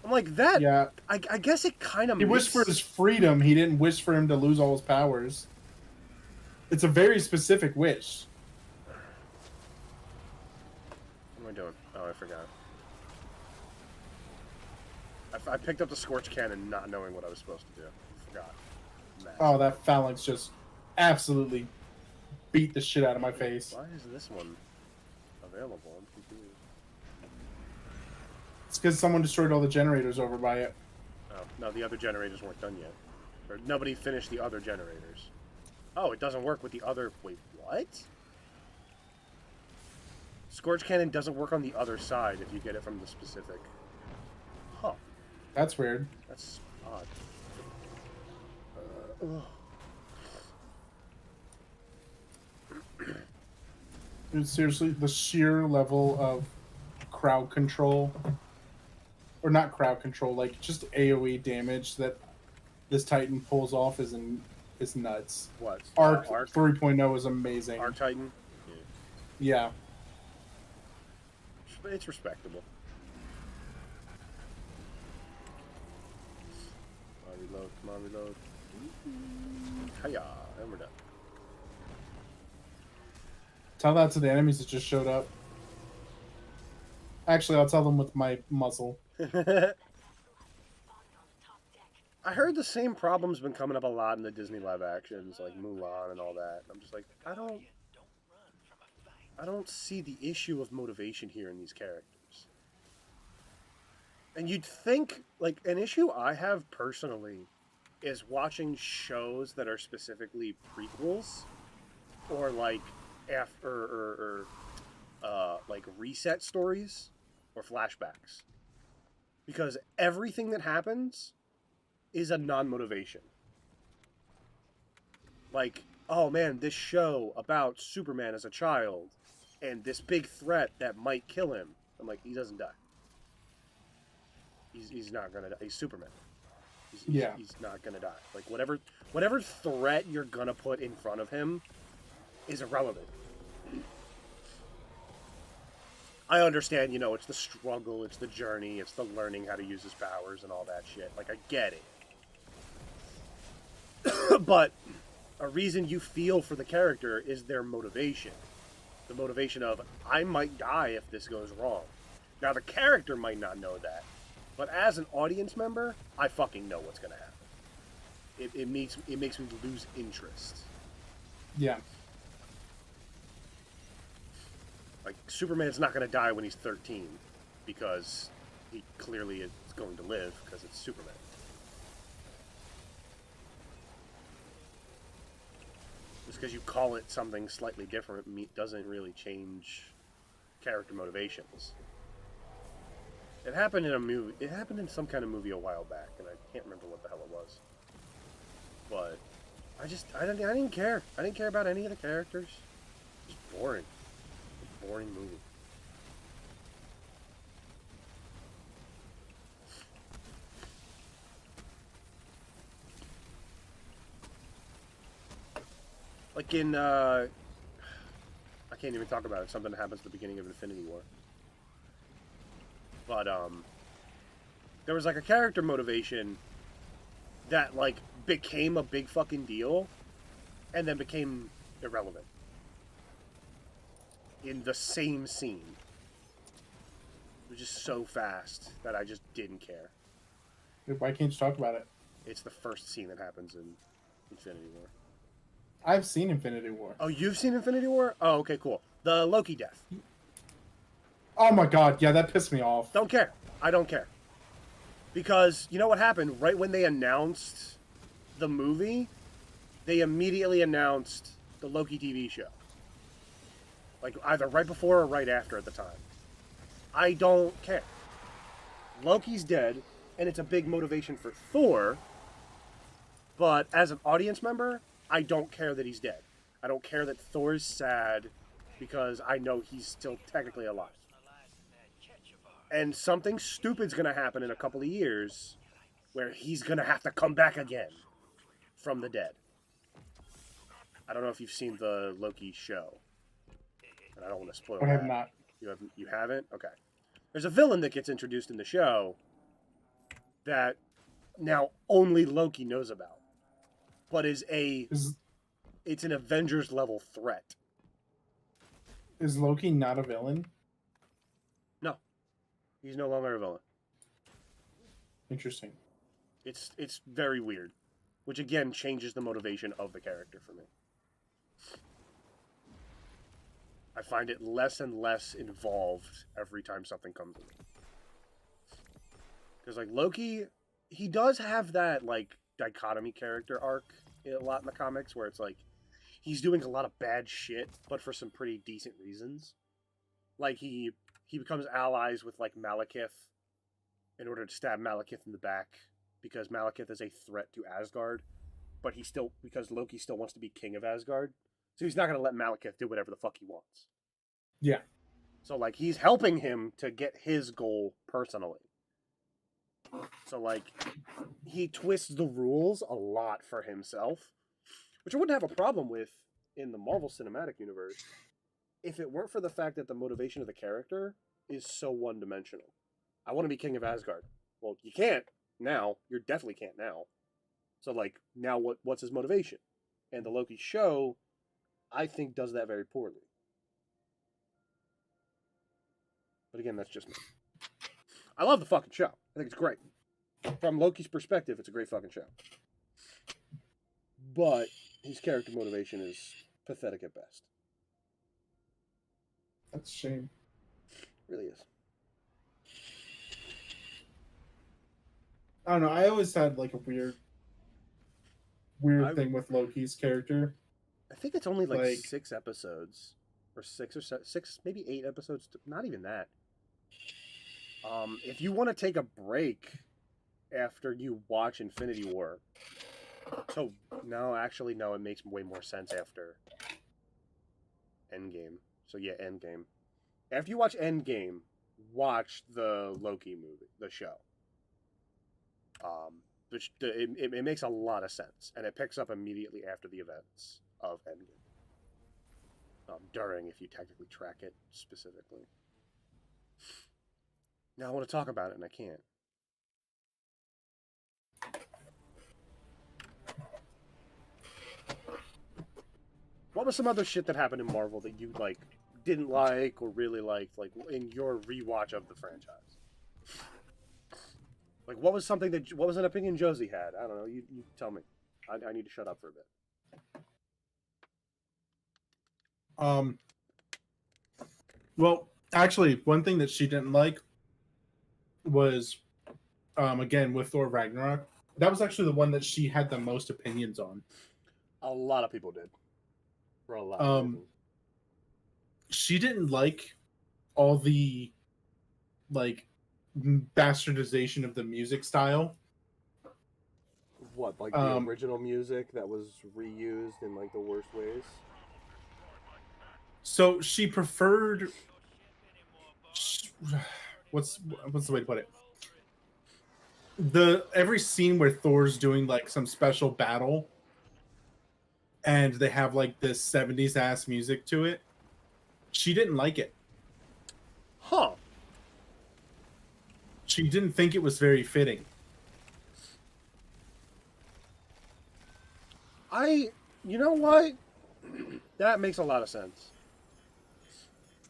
I'm like that. Yeah. I guess it kind of. He wished for his freedom. He didn't wish for him to lose all his powers. It's a very specific wish. What am I doing? Oh, I forgot. I picked up the Scorch Cannon not knowing what I was supposed to do. I forgot. Oh, that phalanx just absolutely beat the shit out of my face. Why is this one available? I'm confused. It's because someone destroyed all the generators over by it. Oh, no, the other generators weren't done yet. Or nobody finished the other generators. Oh, it doesn't work with the other... Wait, what? Scorch Cannon doesn't work on the other side if you get it from the specific... Huh. That's weird. That's odd. Dude, seriously, the sheer level of crowd control, or not crowd control, like just AoE damage that this Titan pulls off is nuts. What? Arc Arc 3.0 is amazing. Arc Titan? Yeah. It's respectable. Come on, reload. Come on, reload. Hiya. And we're done. Tell that to the enemies that just showed up. Actually, I'll tell them with my muzzle. I heard the same problem's been coming up a lot in the Disney live actions, like Mulan and all that. I'm just like, I don't see the issue of motivation here in these characters. And you'd think, like, an issue I have personally is watching shows that are specifically prequels or like like reset stories or flashbacks, because everything that happens is a non-motivation. Like, oh man, this show about Superman as a child and this big threat that might kill him. I'm like, he doesn't die. He's not gonna die. He's Superman. He's not gonna die. Like whatever threat you're gonna put in front of him is irrelevant. I understand, you know, it's the struggle, it's the journey, it's the learning how to use his powers and all that shit. Like, I get it. But a reason you feel for the character is their motivation. The motivation of, I might die if this goes wrong. Now, the character might not know that. But as an audience member, I fucking know what's going to happen. It makes me lose interest. Yeah. Like, Superman's not going to die when he's 13, because he clearly is going to live, because it's Superman. Just because you call it something slightly different doesn't really change character motivations. It happened in a movie. It happened in some kind of movie a while back, and I can't remember what the hell it was. But I didn't care. I didn't care about any of the characters. It was boring. Boring movie. Like in, I can't even talk about it. Something that happens at the beginning of Infinity War. But, there was like a character motivation that, like, became a big fucking deal and then became irrelevant. In the same scene. It was just so fast that I just didn't care. Why can't you talk about it? It's the first scene that happens in Infinity War. I've seen Infinity War. Oh, you've seen Infinity War? Oh, okay, cool. The Loki death. Oh my god, yeah, that pissed me off. Don't care. I don't care. Because, you know what happened? Right when they announced the movie, they immediately announced the Loki TV show. Like, either right before or right after at the time. I don't care. Loki's dead, and it's a big motivation for Thor, but as an audience member, I don't care that he's dead. I don't care that Thor's sad, because I know he's still technically alive. And something stupid's gonna happen in a couple of years, where he's gonna have to come back again from the dead. I don't know if you've seen the Loki show. And I don't want to spoil I have that. not. You haven't? Okay. There's a villain that gets introduced in the show that now only Loki knows about. But it's an Avengers level threat. Is Loki not a villain? No. He's no longer a villain. Interesting. It's very weird. Which again changes the motivation of the character for me. I find it less and less involved every time something comes to me. Because, like, Loki, he does have that, like, dichotomy character arc a lot in the comics, where it's like, he's doing a lot of bad shit, but for some pretty decent reasons. Like, he becomes allies with, like, Malekith in order to stab Malekith in the back, because Malekith is a threat to Asgard, but because Loki still wants to be king of Asgard, so he's not going to let Malekith do whatever the fuck he wants. Yeah. So, like, he's helping him to get his goal personally. So, like, he twists the rules a lot for himself, which I wouldn't have a problem with in the Marvel Cinematic Universe if it weren't for the fact that the motivation of the character is so one-dimensional. I want to be king of Asgard. Well, you can't now. You definitely can't now. So, like, now what's his motivation? And the Loki show, I think, does that very poorly. But again, that's just me. I love the fucking show. I think it's great. From Loki's perspective, it's a great fucking show. But his character motivation is pathetic at best. That's a shame. It really is. I don't know. I always had like a weird thing with Loki's character. I think it's only like 6 episodes. Or 6, maybe 8 episodes. Not even that. If you want to take a break after you watch Infinity War. So, no, actually, no, it makes way more sense after Endgame. So, yeah, Endgame. After you watch Endgame, watch the Loki movie, the show. It makes a lot of sense, and it picks up immediately after the events of Endgame. During, if you technically track it specifically. Now I want to talk about it, and I can't. What was some other shit that happened in Marvel that you like didn't like or really liked, like in your rewatch of the franchise? Like, what was an opinion Josie had? I don't know. You tell me. I need to shut up for a bit. Well, actually, one thing that she didn't like was, again, with Thor Ragnarok. That was actually the one that she had the most opinions on. A lot of people did. For a lot of reasons. She didn't like all the, like, bastardization of the music style. What, like the original music that was reused in like the worst ways? So she preferred. What's the way to put it? Every scene where Thor's doing like some special battle, and they have like this 70s ass music to it. She didn't like it. Huh. She didn't think it was very fitting. You know what? That makes a lot of sense.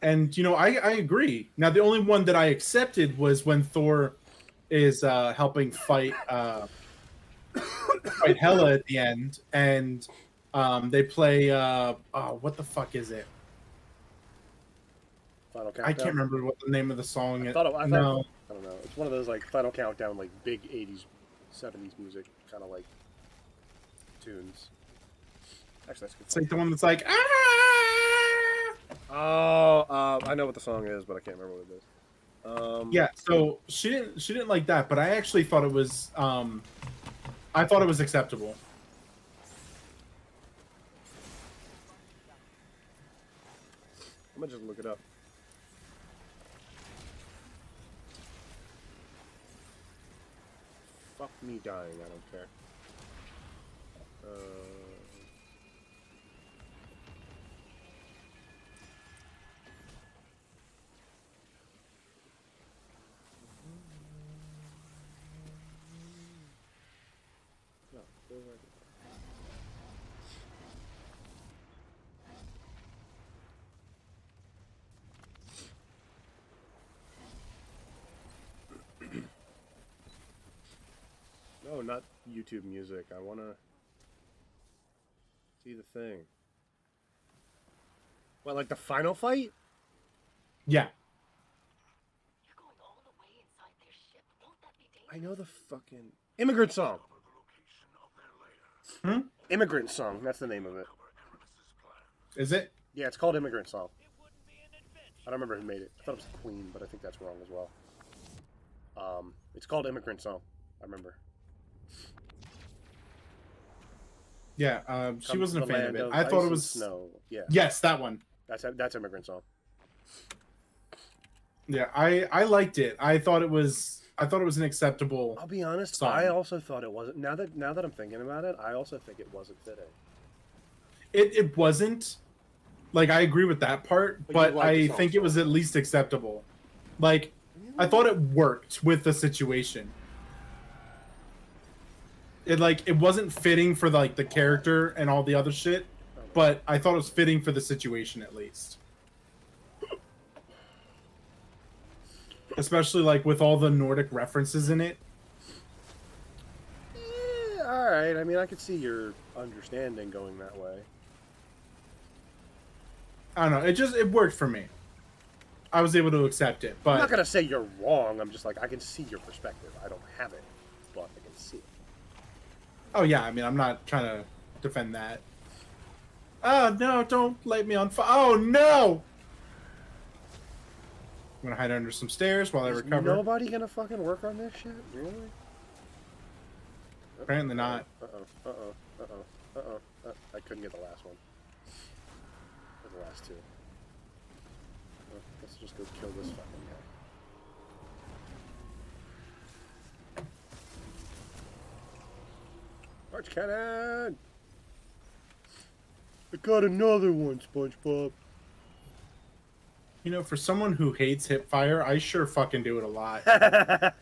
And, I agree. Now, the only one that I accepted was when Thor is helping fight Hela at the end, and they play, what the fuck is it? Final Countdown? I can't remember what the name of the song is. I don't know. It's one of those, like, Final Countdown, like, big 80s, 70s music, kind of, like, tunes. Actually, that's good. It's like the one that's like, ah! Oh, I know what the song is, but I can't remember what it is. Yeah, so she didn't like that, but I actually thought it was, I thought it was acceptable. I'm gonna just look it up. Fuck me dying, I don't care. No, go right. No, not YouTube music. I want to see the thing. What, like the final fight? Yeah. You're going all the way inside their ship. Won't that be dangerous? I know the fucking Immigrant Song. Immigrant Song. That's the name of it. Is it? Yeah, it's called Immigrant Song. I don't remember who made it. I thought it was Queen, but I think that's wrong as well. It's called Immigrant Song. I remember. Yeah, she wasn't a fan of it. I Ice thought it and was Snow. Yeah. Yes, that one. That's Immigrant Song. Yeah, I liked it. I thought it was an acceptable. I'll be honest. Song. I also thought it wasn't. Now that I'm thinking about it, I also think it wasn't fitting. It wasn't. Like, I agree with that part, but I think it was at least acceptable. Like, I thought it worked with the situation. It wasn't fitting for like the character and all the other shit, but I thought it was fitting for the situation at least. Especially like with all the Nordic references in it. All right. I mean, I could see your understanding going that way. I don't know. It worked for me. I was able to accept it, but I'm not gonna say you're wrong. I'm just like, I can see your perspective. I don't have it, but I can see it. oh yeah, I mean, I'm not trying to defend that. Oh no! Don't light me on fire! Oh no! I'm gonna hide under some stairs while I Is recover. nobody gonna fucking work on this shit? Really? Apparently not. I couldn't get the last one. Or the last two. Well, let's just go kill this fucking guy. Arch cannon! I got another one, SpongeBob. You know, for someone who hates hip fire, I sure fucking do it a lot. God,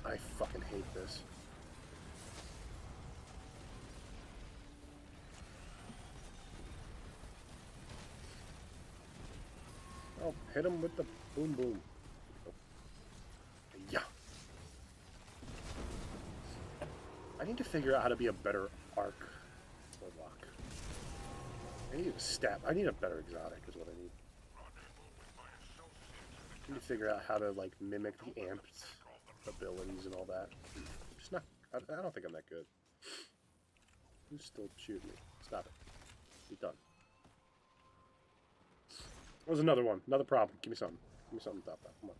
I fucking hate this. Oh, hit him with the boom boom. Yeah. I need to figure out how to be a better arc warlock. I need a stat. I need a better exotic is what I need. I need to figure out how to like mimic the amped abilities and all that. Just not. I don't think I'm that good. Who's still shooting me? Stop it. Be done. There's another one. Another problem. Give me something. Give me something to top that. Come on.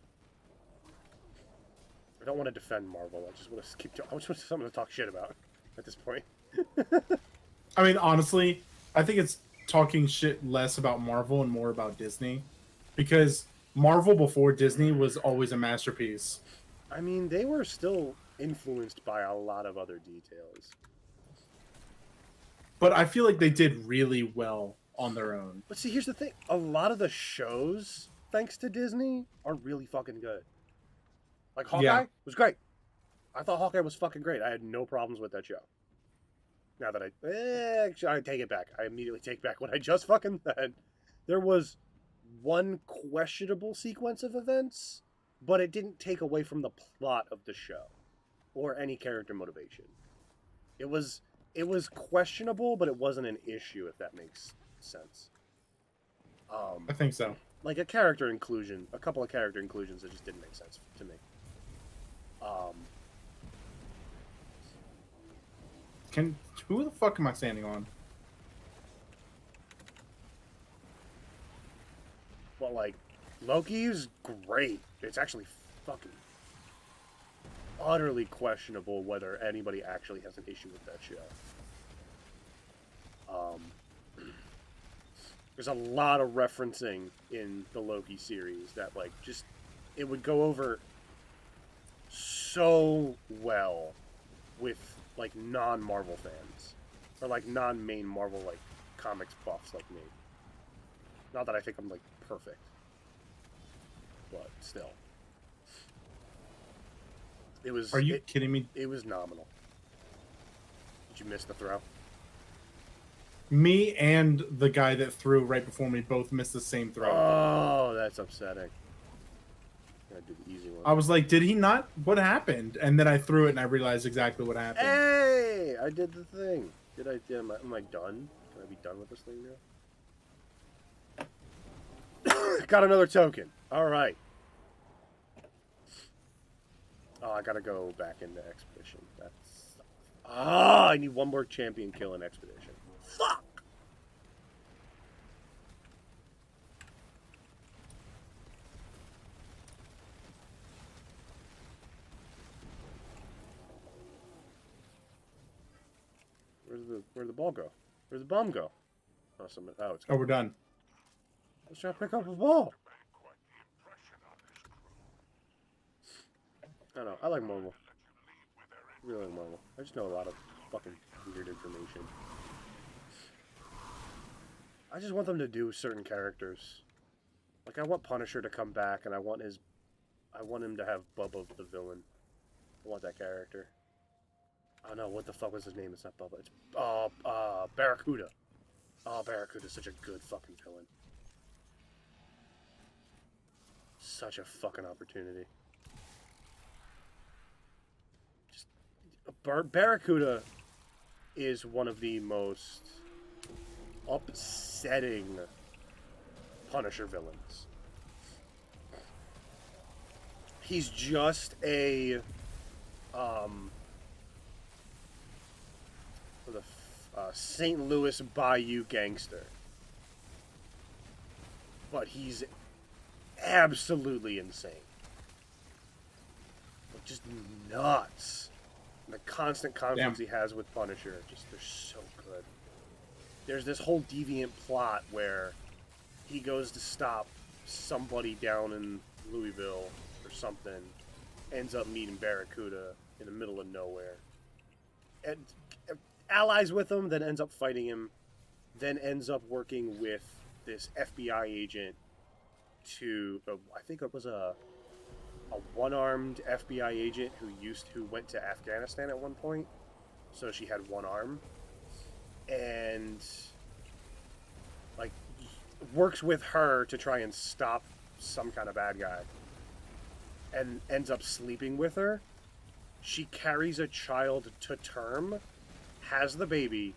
I don't want to defend Marvel. I just want to keep. I just want something to talk shit about at this point. I mean, honestly, I think it's talking shit less about Marvel and more about Disney, because Marvel before Disney was always a masterpiece. I mean, they were still influenced by a lot of other details. But I feel like they did really well on their own. But see, here's the thing. A lot of the shows, thanks to Disney, are really fucking good. Like, Hawkeye was great. I thought Hawkeye was fucking great. I had no problems with that show. Now that actually, I take it back. I immediately take back what I just fucking said. There was one questionable sequence of events, but it didn't take away from the plot of the show or any character motivation. It was questionable, but it wasn't an issue, if that makes sense. I think so. Like a character inclusion, a couple of character inclusions that just didn't make sense to me. Who the fuck am I standing on? But like, Loki's great. It's actually fucking utterly questionable whether anybody actually has an issue with that show. There's a lot of referencing in the Loki series that like just it would go over so well with like non-Marvel fans or like non-main Marvel like comics buffs like me. Not that I think I'm like perfect, but still. It was. Are you kidding me? It was nominal. Did you miss the throw? Me and the guy that threw right before me both missed the same throw. Oh, that's upsetting. I did the easy one. I was like, did he not? What happened? And then I threw it and I realized exactly what happened. Hey! I did the thing. Am I done? Can I be done with this thing now? Got another token. Alright. Oh, I gotta go back into Expedition. That's... Ah, I need one more champion kill in Expedition. Fuck! Where'd the ball go? Where'd the bomb go? Oh, it's Oh, we're done. Let's try to pick up a ball. I don't know. I like Marvel. I really like Marvel. I just know a lot of fucking weird information. I just want them to do certain characters. Like, I want Punisher to come back, and I want him to have Bubba the villain. I want that character. I don't know, what the fuck was his name? It's not Bubba. It's, Barracuda. Oh, Barracuda's such a good fucking villain. Such a fucking opportunity. Barracuda is one of the most upsetting Punisher villains. He's just a St. Louis Bayou gangster, but he's absolutely insane. just nuts. And the constant conflicts Damn. he has with Punisher, just they're so good. There's this whole deviant plot where he goes to stop somebody down in Louisville or something, ends up meeting Barracuda in the middle of nowhere, and allies with him, then ends up fighting him, then ends up working with this FBI agent to, I think it was a one-armed FBI agent who went to Afghanistan at one point, so she had one arm, and like works with her to try and stop some kind of bad guy, and ends up sleeping with her. She carries a child to term, has the baby,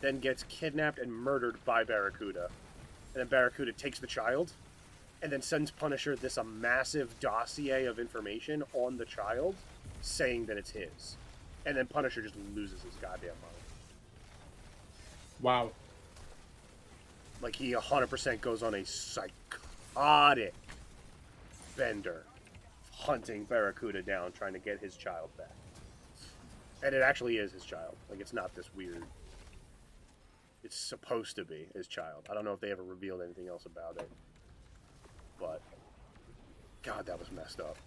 then gets kidnapped and murdered by Barracuda. And then Barracuda takes the child, and then sends Punisher this a massive dossier of information on the child, saying that it's his. And then Punisher just loses his goddamn mind. Wow. Like, he 100% goes on a psychotic bender, hunting Barracuda down, trying to get his child back. And it actually is his child. Like, it's not this weird... It's supposed to be his child. I don't know if they ever revealed anything else about it. But, God, that was messed up.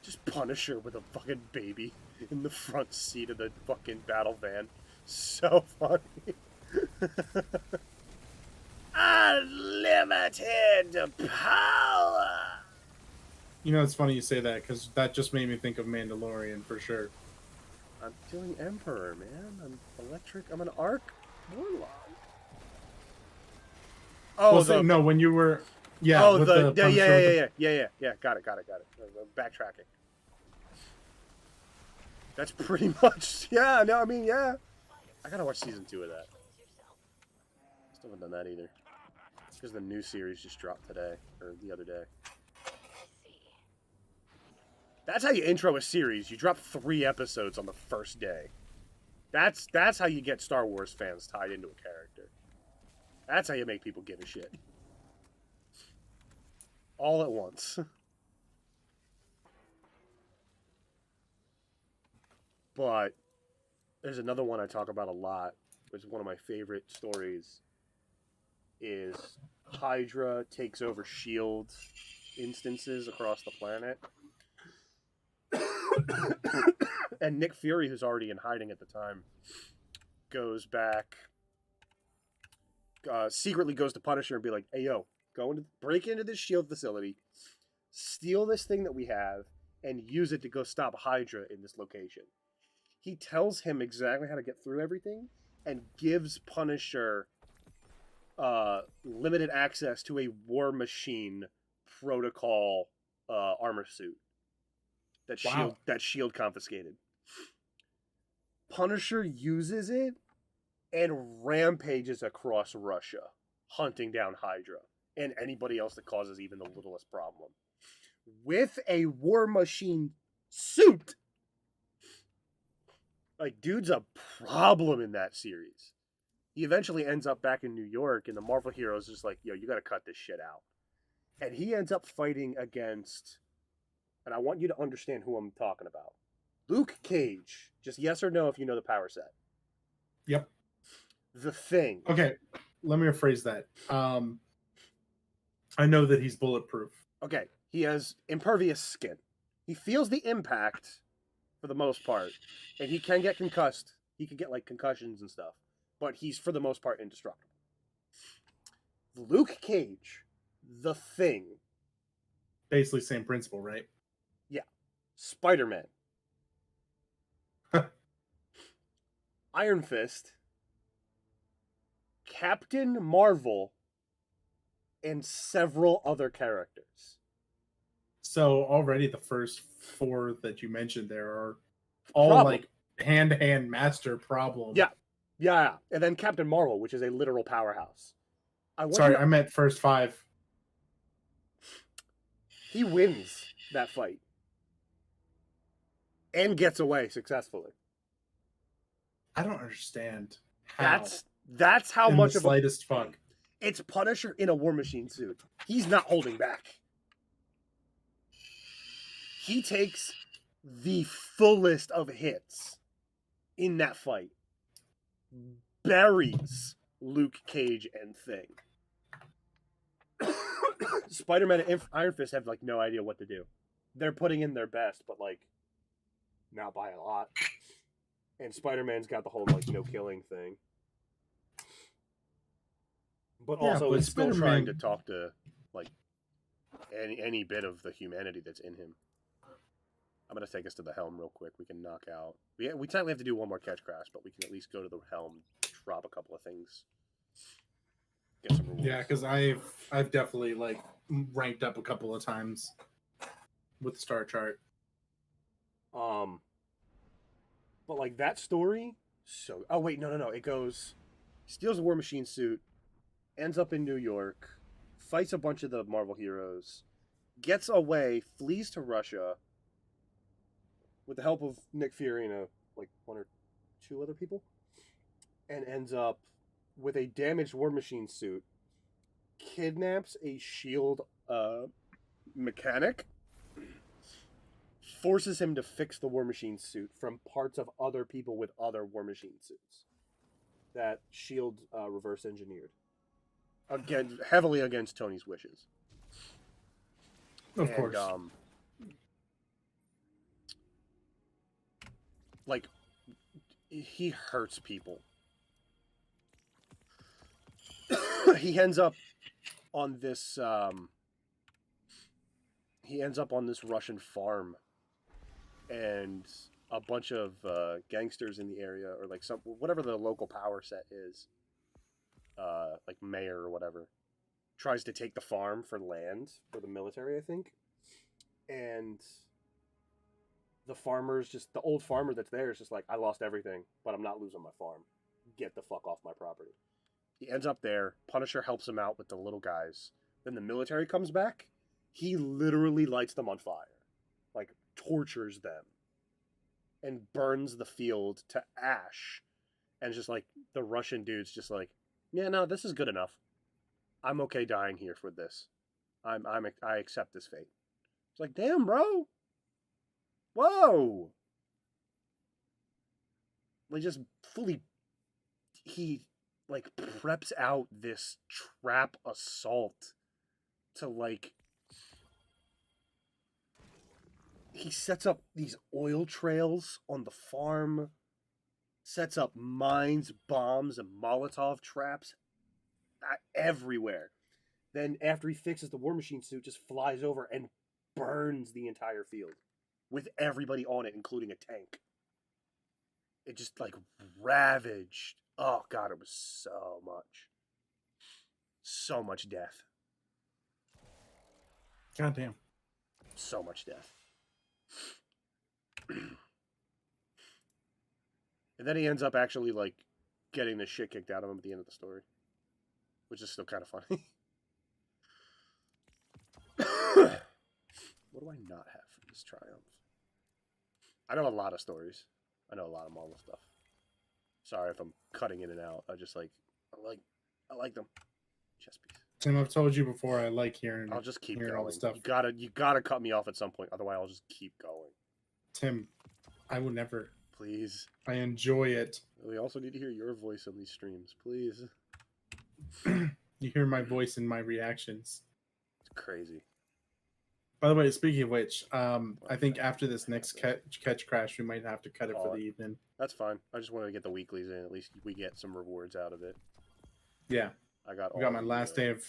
Just Punisher with a fucking baby in the front seat of the fucking battle van. So funny. Unlimited power! You know, it's funny you say that, because that just made me think of Mandalorian, for sure. I'm doing Emperor, man. I'm electric. I'm an Arc Warlock. Oh, Well, no, when you were... Yeah, oh, with yeah. Punisher Got it. Backtracking. That's pretty much... Yeah, no, I mean, yeah. I gotta watch season 2 of that. Still haven't done that either. Because the new series just dropped today, or the other day. That's how you intro a series. You drop 3 episodes on the first day. That's how you get Star Wars fans tied into a character. That's how you make people give a shit. All at once. But there's another one I talk about a lot. It's one of my favorite stories. Is Hydra takes over S.H.I.E.L.D. instances across the planet. And Nick Fury, who's already in hiding at the time, goes back, secretly goes to Punisher and be like, hey, yo, break into this S.H.I.E.L.D. facility, steal this thing that we have, and use it to go stop Hydra in this location. He tells him exactly how to get through everything and gives Punisher limited access to a War Machine protocol armor suit that Wow. S.H.I.E.L.D. confiscated. Punisher uses it and rampages across Russia, hunting down Hydra and anybody else that causes even the littlest problem. With a War Machine suit! Like, dude's a problem in that series. He eventually ends up back in New York, and the Marvel hero's just like, yo, you gotta cut this shit out. And he ends up fighting against, and I want you to understand who I'm talking about. Luke Cage. Just yes or no if you know the power set. Yep. The Thing. Okay, let me rephrase that. I know that he's bulletproof. Okay, he has impervious skin. He feels the impact for the most part, and he can get concussed. He can get like concussions and stuff, but he's for the most part indestructible. Luke Cage, The Thing. Basically same principle, right? Yeah. Spider-Man. Iron Fist. Captain Marvel. And several other characters. So already the first 4 that you mentioned there are all Problem. like hand-to-hand master problem. Yeah. And then Captain Marvel, which is a literal powerhouse. Sorry, I meant first 5. He wins that fight. And gets away successfully. I don't understand how. That's how in much the of slightest fuck. It's Punisher in a War Machine suit. He's not holding back. He takes the fullest of hits in that fight. Buries Luke Cage and Thing. Spider-Man and Iron Fist have like no idea what to do. They're putting in their best, but like not by a lot. And Spider-Man's got the whole like no killing thing. But Yeah, also but is still Spider-Man- trying to talk to like any bit of the humanity that's in him. I'm gonna take us to the helm real quick. We can knock out. We have to do one more catch crash, but we can at least go to the helm, drop a couple of things. Get some rewards. Yeah, because I've definitely like ranked up a couple of times with the star chart. But like that story, so oh wait, no. It goes steals a War Machine suit, ends up in New York, fights a bunch of the Marvel heroes, gets away, flees to Russia with the help of Nick Fury and like one or two other people, and ends up with a damaged War Machine suit, kidnaps a SHIELD mechanic, forces him to fix the War Machine suit from parts of other people with other War Machine suits that SHIELD reverse engineered. Again, heavily against Tony's wishes. Of course. Like, he hurts people. He ends up on this Russian farm, and a bunch of gangsters in the area, or like whatever the local power set is, like mayor or whatever, tries to take the farm for land for the military, I think. And the old farmer that's there is just like, I lost everything, but I'm not losing my farm. Get the fuck off my property. He ends up there. Punisher helps him out with the little guys. Then the military comes back. He literally lights them on fire. Like, tortures them. And burns the field to ash. And just like, the Russian dude's just like, yeah, no, this is good enough. I'm okay dying here for this. I accept this fate. It's like, damn, bro. Whoa. Like, just fully... He, like, preps out this trap assault to, like... He sets up these oil trails on the farm, sets up mines, bombs, and Molotov traps everywhere. Then, after he fixes the War Machine suit, just flies over and burns the entire field with everybody on it, including a tank. It just, like, ravaged. Oh, God, it was so much. So much death. Goddamn. So much death. And then he ends up actually, like, getting the shit kicked out of him at the end of the story. Which is still kind of funny. What do I not have from this triumph? I know a lot of stories. I know a lot of Marvel stuff. Sorry if I'm cutting in and out. I just like I like them. Chess piece. Tim, I've told you before, I like hearing. I'll just keep hearing going. all the stuff. You gotta cut me off at some point. Otherwise, I'll just keep going. Tim, I would never. Please. I enjoy it. We also need to hear your voice on these streams, please. You hear my voice in my reactions. It's crazy. By the way, speaking of which, I think after this next catch crash, we might have to cut it for the evening. That's fine. I just wanted to get the weeklies in. At least we get some rewards out of it. Yeah. I got my last day of,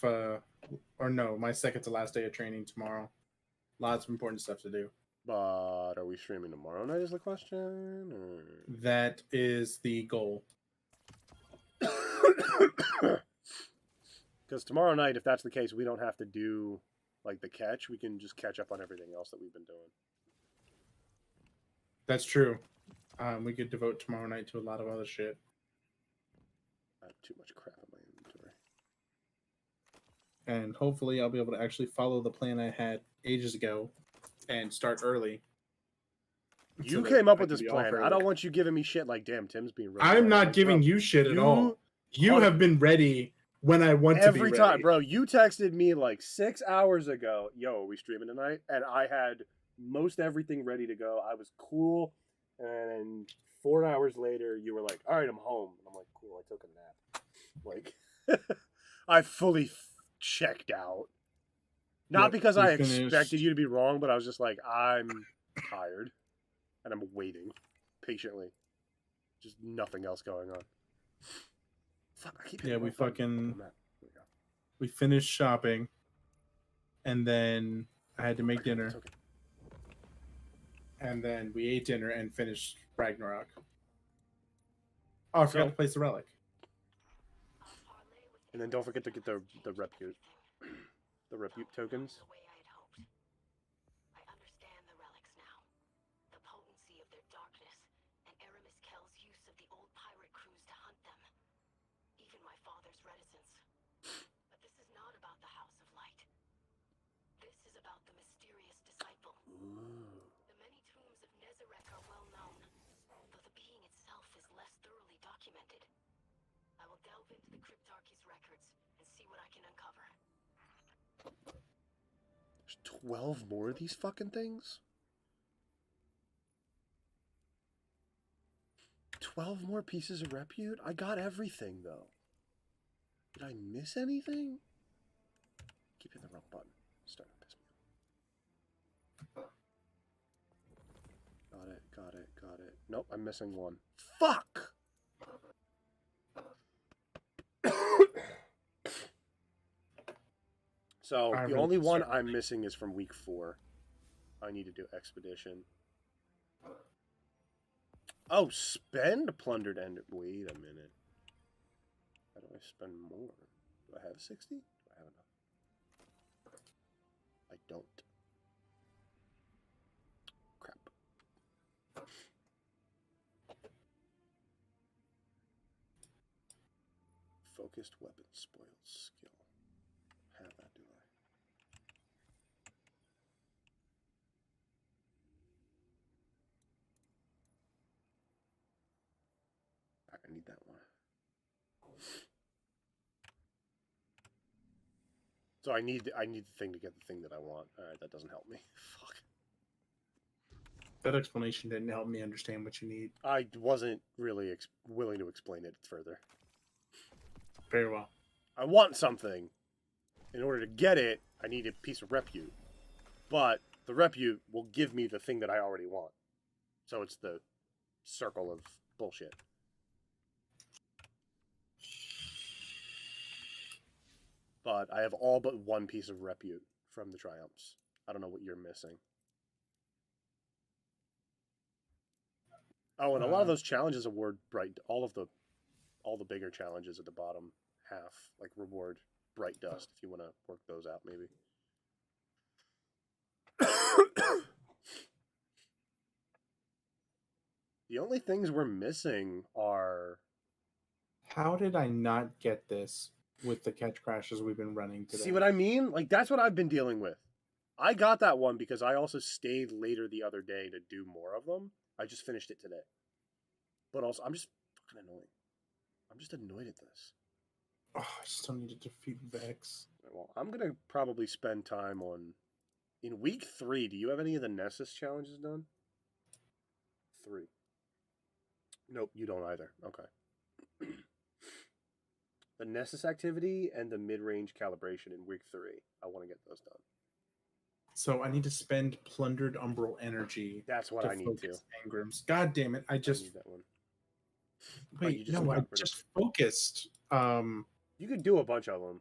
my second to last day of training tomorrow. Lots of important stuff to do. But are we streaming tomorrow night is the question? Or... That is the goal. Because tomorrow night, if that's the case, we don't have to do like the catch. We can just catch up on everything else that we've been doing. That's true. We could devote tomorrow night to a lot of other shit. I have too much crap in my inventory. And hopefully I'll be able to actually follow the plan I had ages ago and start early. You came up with this plan. I don't want you giving me shit like, damn, Tim's being really I'm not giving you shit at all. You have been ready when I want to be ready. Every time, bro. You texted me like 6 hours ago, yo, are we streaming tonight? And I had most everything ready to go. I was cool, and 4 hours later, you were like, "All right, I'm home." And I'm like, "Cool, I took a nap." Like, I fully checked out. Not Yep, because we I finished- expected you to be wrong, but I was just like, I'm tired, and I'm waiting patiently. Just nothing else going on. Fuck, I keep hitting Yeah, the we wrong button. fucking- Oh, Matt. There we go. We finished shopping, and then I had to make Okay, dinner, it's okay. and then we ate dinner and finished Ragnarok. Oh, I forgot to place the relic. And then don't forget to get the repute. The repute tokens. The way I had hoped. I understand the relics now. The potency of their darkness, and Aramis Kell's use of the old pirate crews to hunt them. Even my father's reticence. But this is not about the House of Light. This is about the mysterious disciple. The many tombs of Nezarec are well known, though the being itself is less thoroughly documented. I will delve into the Cryptarchy's records and see what I can uncover. There's 12 more of these fucking things? 12 more pieces of repute? I got everything, though. Did I miss anything? Keep hitting the wrong button. Starting to piss me off. Got it. Nope, I'm missing one. Fuck! So, I the really only one concerned. I'm missing is from week 4. I need to do Expedition. Oh, spend plundered end. Wait a minute. How do I spend more? Do I have 60? Do I have enough? I don't. Crap. Focused weapon spoiled skill. Have that, do I need that one. So I need the thing to get the thing that I want. Alright, that doesn't help me. Fuck. That explanation didn't help me understand what you need. I wasn't really willing to explain it further. Very well. I want something. In order to get it, I need a piece of repute. But the repute will give me the thing that I already want. So it's the circle of bullshit. But I have all but one piece of repute from the triumphs. I don't know what you're missing. Oh, and a lot of those challenges award bright. All the bigger challenges at the bottom half like reward bright dust if you want to work those out maybe. The only things we're missing are. How did I not get this with the catch crashes we've been running today? See what I mean? Like, that's what I've been dealing with. I got that one because I also stayed later the other day to do more of them. I just finished it today. But also, I'm just fucking annoying. I'm just annoyed at this. Oh, I still need to defeat Vex. Well, I'm going to probably spend time on... In week 3, do you have any of the Nessus challenges done? 3. Nope, you don't either. Okay. The Nessus activity and the mid-range calibration in week 3. I want to get those done. So I need to spend plundered umbral energy. That's what I need to. Engrams. God damn it! I just need that one. wait. just No, I got rid of just focused. You could do a bunch of them.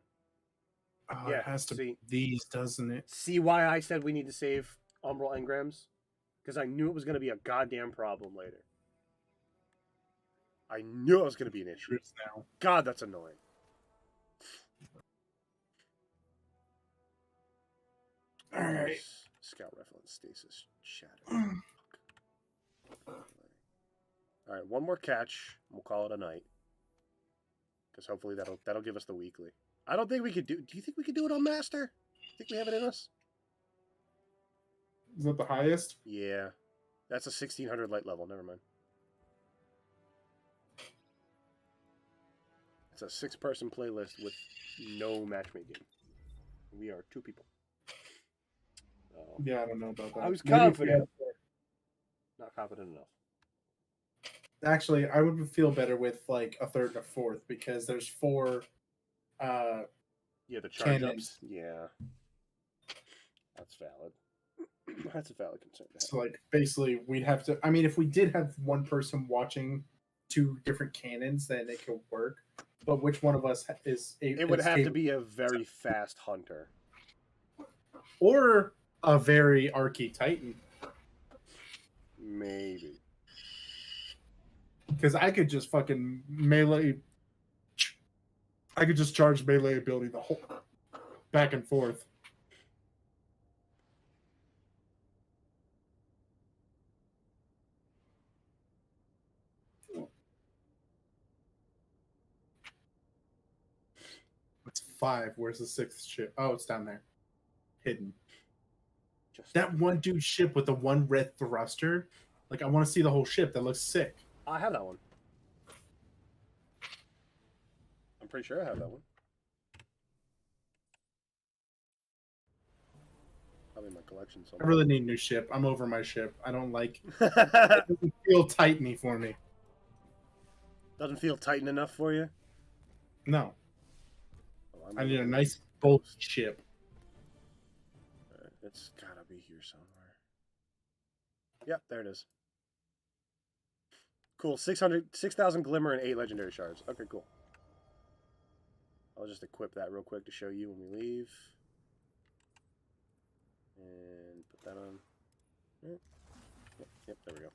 Yeah, it has to be these, doesn't it? See why I said we need to save umbral engrams? Because I knew it was going to be a goddamn problem later. I knew it was going to be an issue. Now. God, that's annoying. All right. Scout rifle and stasis shatter. All right, one more catch. We'll call it a night. Because hopefully that'll give us the weekly. I don't think we could do. Do you think we could do it on master? Think we have it in us? Is that the highest? Yeah, that's a 1600 light level. Never mind. It's a 6-person playlist with no matchmaking. We are 2 people. Oh. Yeah, I don't know about that. I was Maybe if we confident. had- Not confident enough. Actually, I would feel better with like a third and a fourth because there's 4 Yeah, the charge cannons. ups. Yeah, that's valid. That's a valid concern. To have. So like basically we'd have to, I mean, if we did have one person watching 2 different cannons, then it could work. But which one of us is It would have to be a very fast hunter. or a very archy titan? Maybe. Because I could just fucking melee. I could just charge melee ability the whole back and forth. It's 5. Where's the 6th ship? Oh, it's down there, hidden. Just That one dude ship with the one red thruster. Like I want to see the whole ship. That looks sick. I have that one. I'm pretty sure I have that one. Probably in my collection I somewhere. really need a new ship. I'm over my ship. I don't like. It doesn't feel tightny for me. Doesn't feel Titan enough for you? No, Oh, I need a nice bulky ship. It's gotta be here somewhere. Yep, there it is. Cool. 6,000 glimmer and 8 legendary shards. Okay, cool. I'll just equip that real quick to show you when we leave. And put that on. Yep, there we go.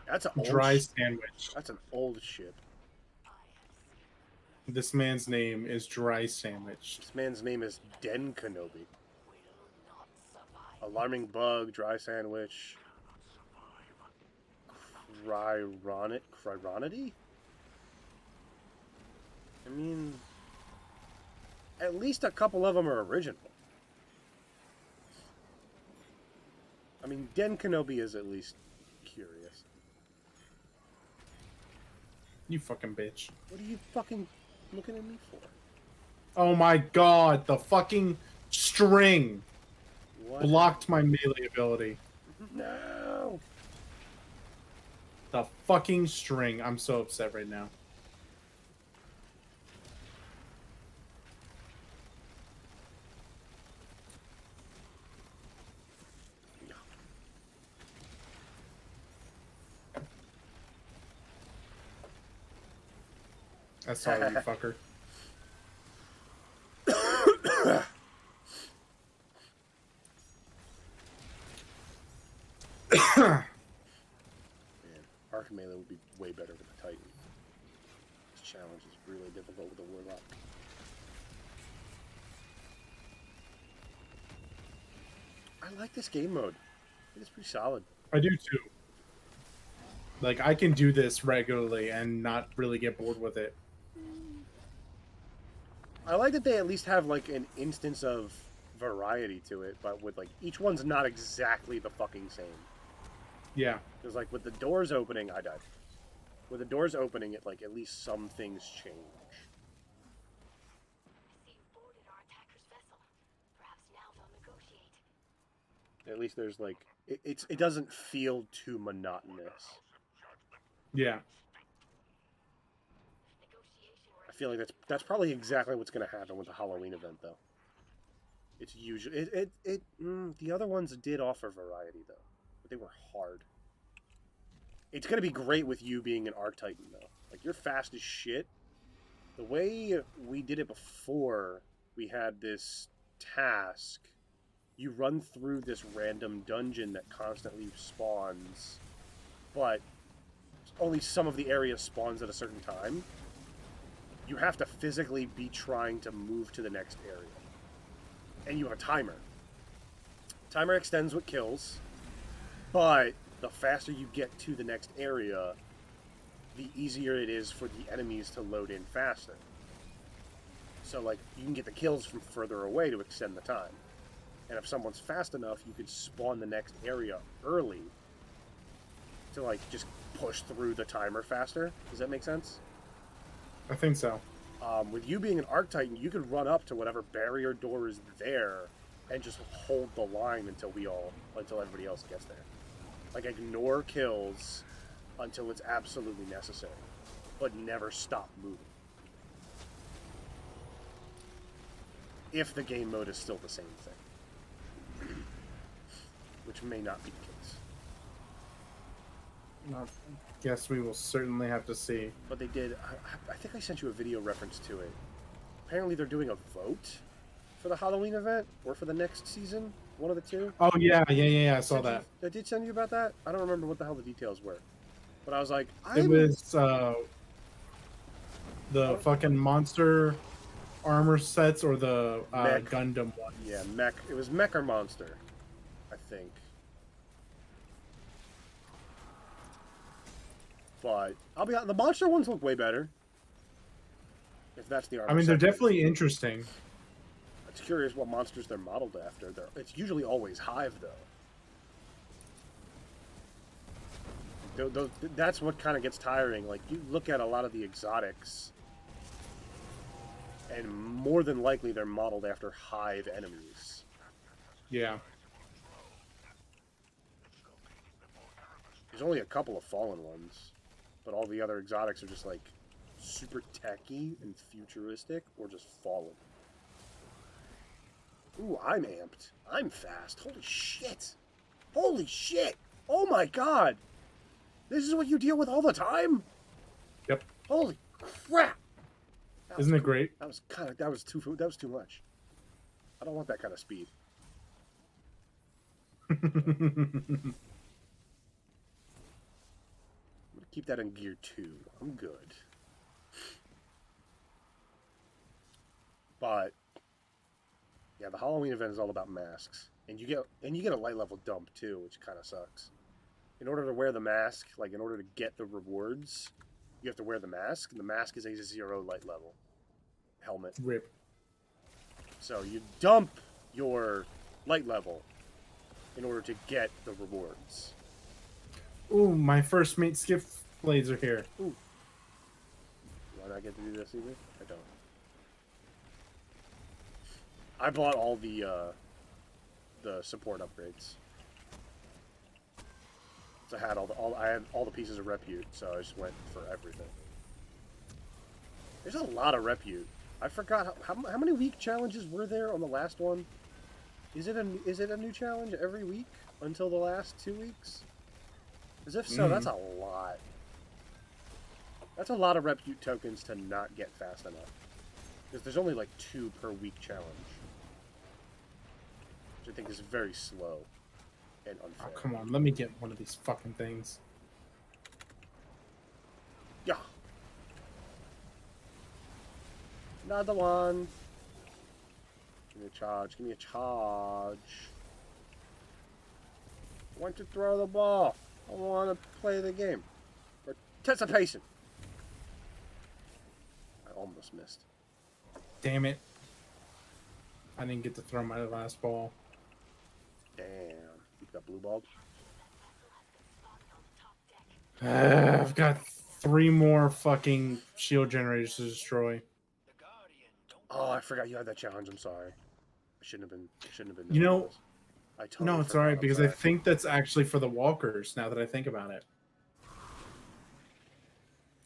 That's an old Dry sandwich. That's an old ship. This man's name is Dry Sandwich. This man's name is Den Kenobi. Alarming bug, dry sandwich. Chryronity? I mean, at least a couple of them are original. I mean, Den Kenobi is at least curious. You fucking bitch. What are you fucking looking at me for? Oh my god, the fucking string What? blocked my melee ability. No! The fucking string. I'm so upset right now. I saw you, fucker. Man, Arc Melee would be way better with the Titan. This challenge is really difficult with the Warlock. I like this game mode. It's pretty solid. I do too. Like, I can do this regularly and not really get bored with it. I like that they at least have like an instance of variety to it, but with like each one's not exactly the fucking same. Yeah. Because like with the doors opening, I died. With the doors opening, it like at least some things change. I see you boarded our attacker's vessel. Perhaps now they'll negotiate. At least there's like it doesn't feel too monotonous. Yeah. I feel like that's probably exactly what's going to happen with the Halloween event, though. It's usually the other ones did offer variety though, but they were hard. It's going to be great with you being an Arc Titan though. Like you're fast as shit. The way we did it before, we had this task. You run through this random dungeon that constantly spawns, but only some of the area spawns at a certain time. You have to physically be trying to move to the next area. And you have a timer. Timer extends with kills, but the faster you get to the next area, the easier it is for the enemies to load in faster. So, like, you can get the kills from further away to extend the time. And if someone's fast enough, you could spawn the next area early to, like, just push through the timer faster. Does that make sense? I think so. With you being an Arctitan, you could run up to whatever barrier door is there and just hold the line until everybody else gets there. Like, ignore kills until it's absolutely necessary, but never stop moving. If the game mode is still the same thing. Which may not be the case. I guess we will certainly have to see. But they did, I think I sent you a video reference to it. Apparently they're doing a vote for the Halloween event, or for the next season, one of the two. Oh, yeah, I saw that. I did send you about that? I don't remember what the hell the details were. But I was like, It was the fucking monster armor sets or the Gundam ones. Yeah, mech. It was mech or monster, I think. But I'll be honest, the monster ones look way better. If that's the armor. I mean, they're set. definitely interesting. It's curious what monsters they're modeled after. It's usually always Hive, though. That's what kind of gets tiring. Like, you look at a lot of the exotics, and more than likely they're modeled after Hive enemies. Yeah. There's only a couple of fallen ones, but all the other exotics are just like super techy and futuristic, or just fallen. Ooh, I'm amped. I'm fast. Holy shit. Holy shit. Oh my god. This is what you deal with all the time? Yep. Holy crap. Isn't it great? That was too much. I don't want that kind of speed. I'm gonna keep that in gear 2. I'm good. But yeah, the Halloween event is all about masks, and you get a light level dump too, which kind of sucks. In order to wear the mask, like in order to get the rewards, you have to wear the mask, and the mask is a 0 light level helmet. Rip. So you dump your light level in order to get the rewards. Ooh, my first mate skip blades are here. Ooh. Do I not get to do this either? I don't. I bought all the support upgrades. So I had all the pieces of repute, so I just went for everything. There's a lot of repute. I forgot how many week challenges were there on the last one. Is it a new challenge every week until the last 2 weeks? Because if so, that's a lot. That's a lot of repute tokens to not get fast enough. Because there's only like 2 per week challenge. Which I think is very slow and unfair. Oh, come on, let me get one of these fucking things. Yeah. Another one. Give me a charge. Give me a charge. I want to throw the ball. I want to play the game. Participation. I almost missed. Damn it. I didn't get to throw my last ball. Damn. You've got blue bulb? I've got 3 more fucking shield generators to destroy. Oh, I forgot you had that challenge. I'm sorry. I shouldn't have been. You know, I totally no, it's forgot. alright I'm because sorry. I think that's actually for the walkers. Now that I think about it,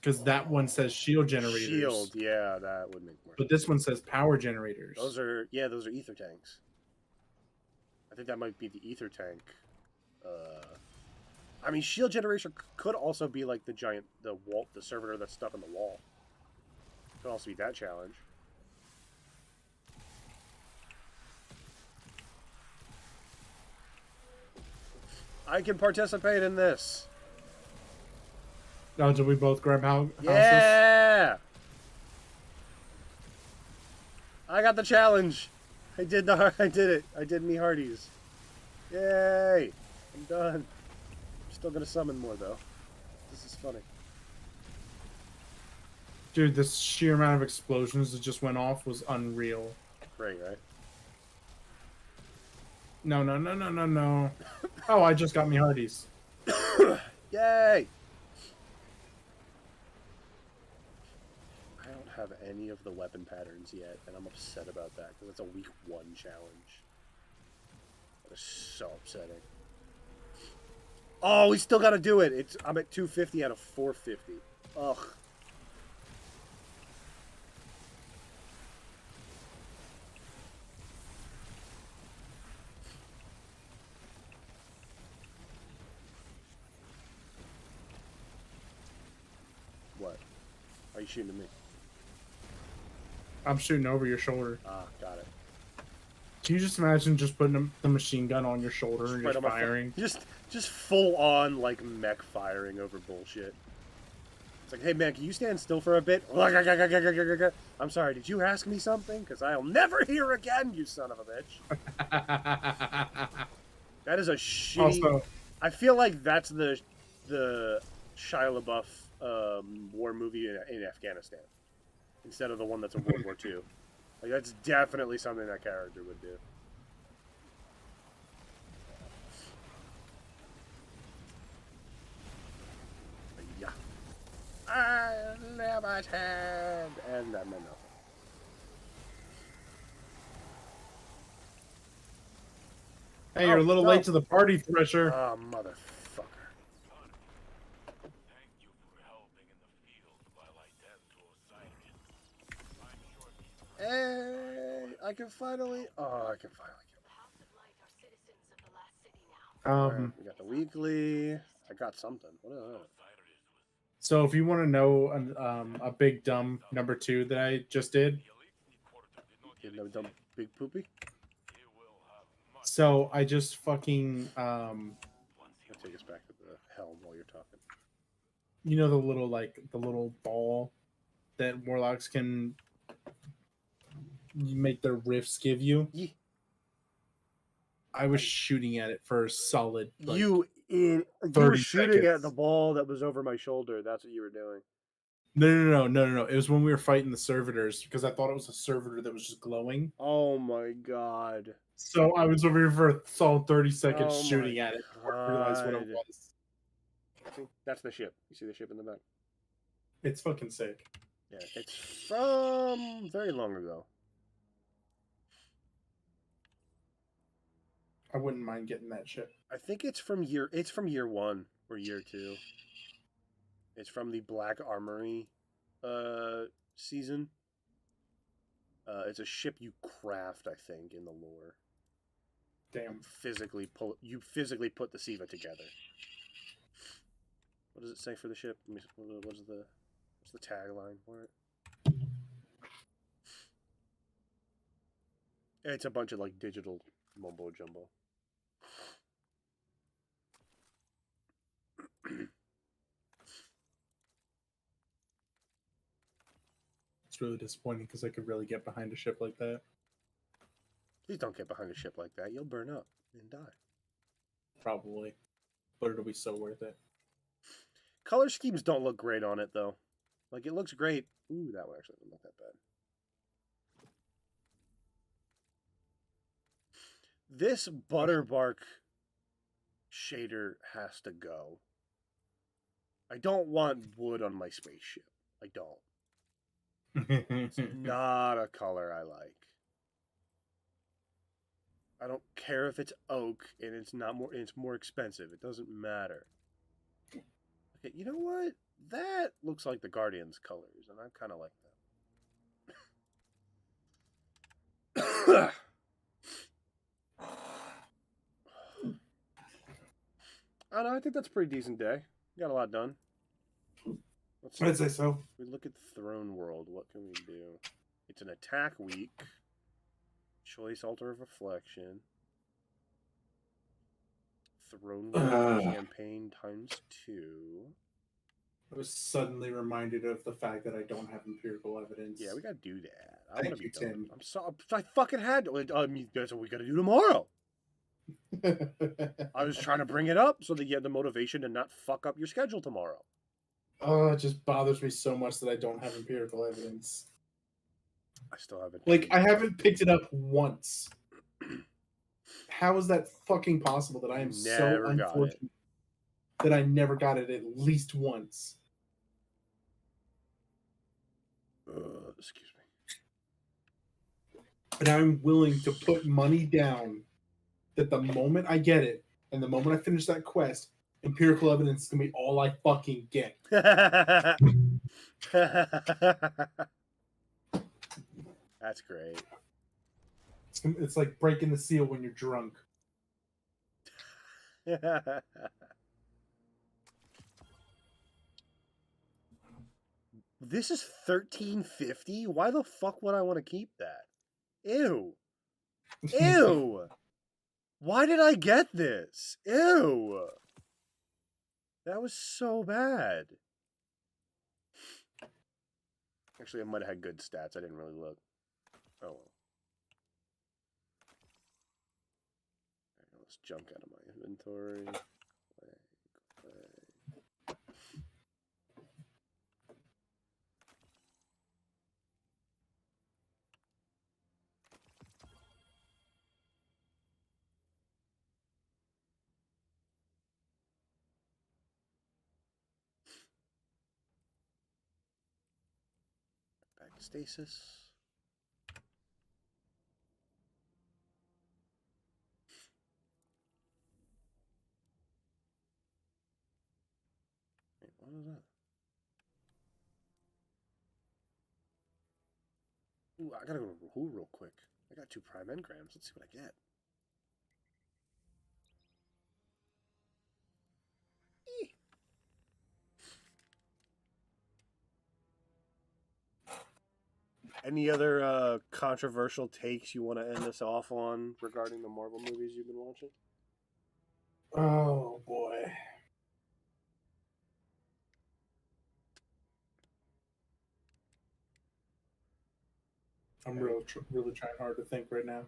because that one says shield generators. Shield, yeah, that would make more sense. But this one says power generators. Those are ether tanks. I think that might be the ether tank. I mean, shield generation could also be like the servitor that's stuck in the wall. Could also be that challenge. I can participate in this. Oh, did we both grab houses? Yeah! I got the challenge. I did it. I did me hearties. Yay! I'm done. I'm still gonna summon more though. This is funny. Dude, the sheer amount of explosions that just went off was unreal. Great, right? No. Oh, I just got me hearties. Yay! I don't have any of the weapon patterns yet, and I'm upset about that because it's a week 1 challenge. That is so upsetting. Oh, we still got to do it. I'm at 250 out of 450. Ugh. What? Are you shooting at me? I'm shooting over your shoulder. Ah, got it. Can you just imagine just putting the machine gun on your shoulder and right just on my firing? Just full on like mech firing over bullshit. It's like, hey man, can you stand still for a bit? I'm sorry, did you ask me something? Because I'll never hear again, you son of a bitch. That is a shitty. Also, I feel like that's the Shia LaBeouf war movie in Afghanistan instead of the one that's in World War II. Like that's definitely something that character would do. Yeah. I never had, and that meant nothing. hey, you're a little no. late to the party, Thresher. Oh, motherfucker. Thank you for helping in the field while I tend to a siren. I'm sure Hey, I can finally. Oh, I can finally get The House of Light are citizens of the last city now. Alright, we got the weekly. I got something. What is that? So if you want to know a big dumb number 2 that I just did, You know, dumb big poopy? so I just fucking I'll take us back to the helm while you're talking. you know the little ball that warlocks can make their rifts give you. Yeah. I was shooting at it for a solid like, You were 30 shooting seconds. at the ball that was over my shoulder. That's what you were doing. No. It was when we were fighting the servitors because I thought it was a servitor that was just glowing. Oh my god. So I was over here for a solid 30 seconds Oh shooting my at it before I realized what it God. was. See, that's the ship. You see the ship in the back? It's fucking sick. Yeah, it's from very long ago. I wouldn't mind getting that ship. I think it's from year 1 or year 2. It's from the Black Armory season. It's a ship you craft, I think, in the lore. Damn. You physically put the Siva together. What does it say for the ship? What's the tagline for it? It's a bunch of like digital mumbo jumbo. It's really disappointing because I could really get behind a ship like that. Please don't get behind a ship like that. You'll burn up and die. Probably. But it'll be so worth it. Color schemes don't look great on it, though. Like, it looks great. Ooh, that one actually doesn't look that bad. This Butterbark shader has to go. I don't want wood on my spaceship. I don't. It's not a color I like. I don't care if it's oak and it's more expensive. It doesn't matter. Okay, you know what? That looks like the Guardians colors, and I kind of like that. I don't know, I think that's a pretty decent day. Got a lot done. Let's I'd say so. We look at Throne World. What can we do? It's an attack week. Choice Altar of Reflection. Throne World campaign ×2. I was suddenly reminded of the fact that I don't have empirical evidence. Yeah, we gotta do that. I Thank want to you, be done. Tim. I'm sorry. I fucking had to. That's what we gotta do tomorrow. I was trying to bring it up so that you have the motivation to not fuck up your schedule tomorrow. Oh, it just bothers me so much that I don't have empirical evidence. I still haven't. Like, I haven't picked it up once. How is that fucking possible that I am so unfortunate that I never got it at least once? Excuse me. And I'm willing to put money down that the moment I get it and the moment I finish that quest, empirical evidence is gonna be all I fucking get. That's great. It's like breaking the seal when you're drunk. This is $13.50. Why the fuck would I want to keep that? Ew. Ew. Why did I get this? Ew. That was so bad. Actually, I might have had good stats. I didn't really look. Oh well. Let's junk out of my inventory. Back to stasis. Wait, what was that? Ooh, I gotta go to Who real quick. I got 2 prime engrams. Let's see what I get. Eeh. Any other controversial takes you want to end us off on regarding the Marvel movies you've been watching? Oh boy. I'm really trying hard to think right now.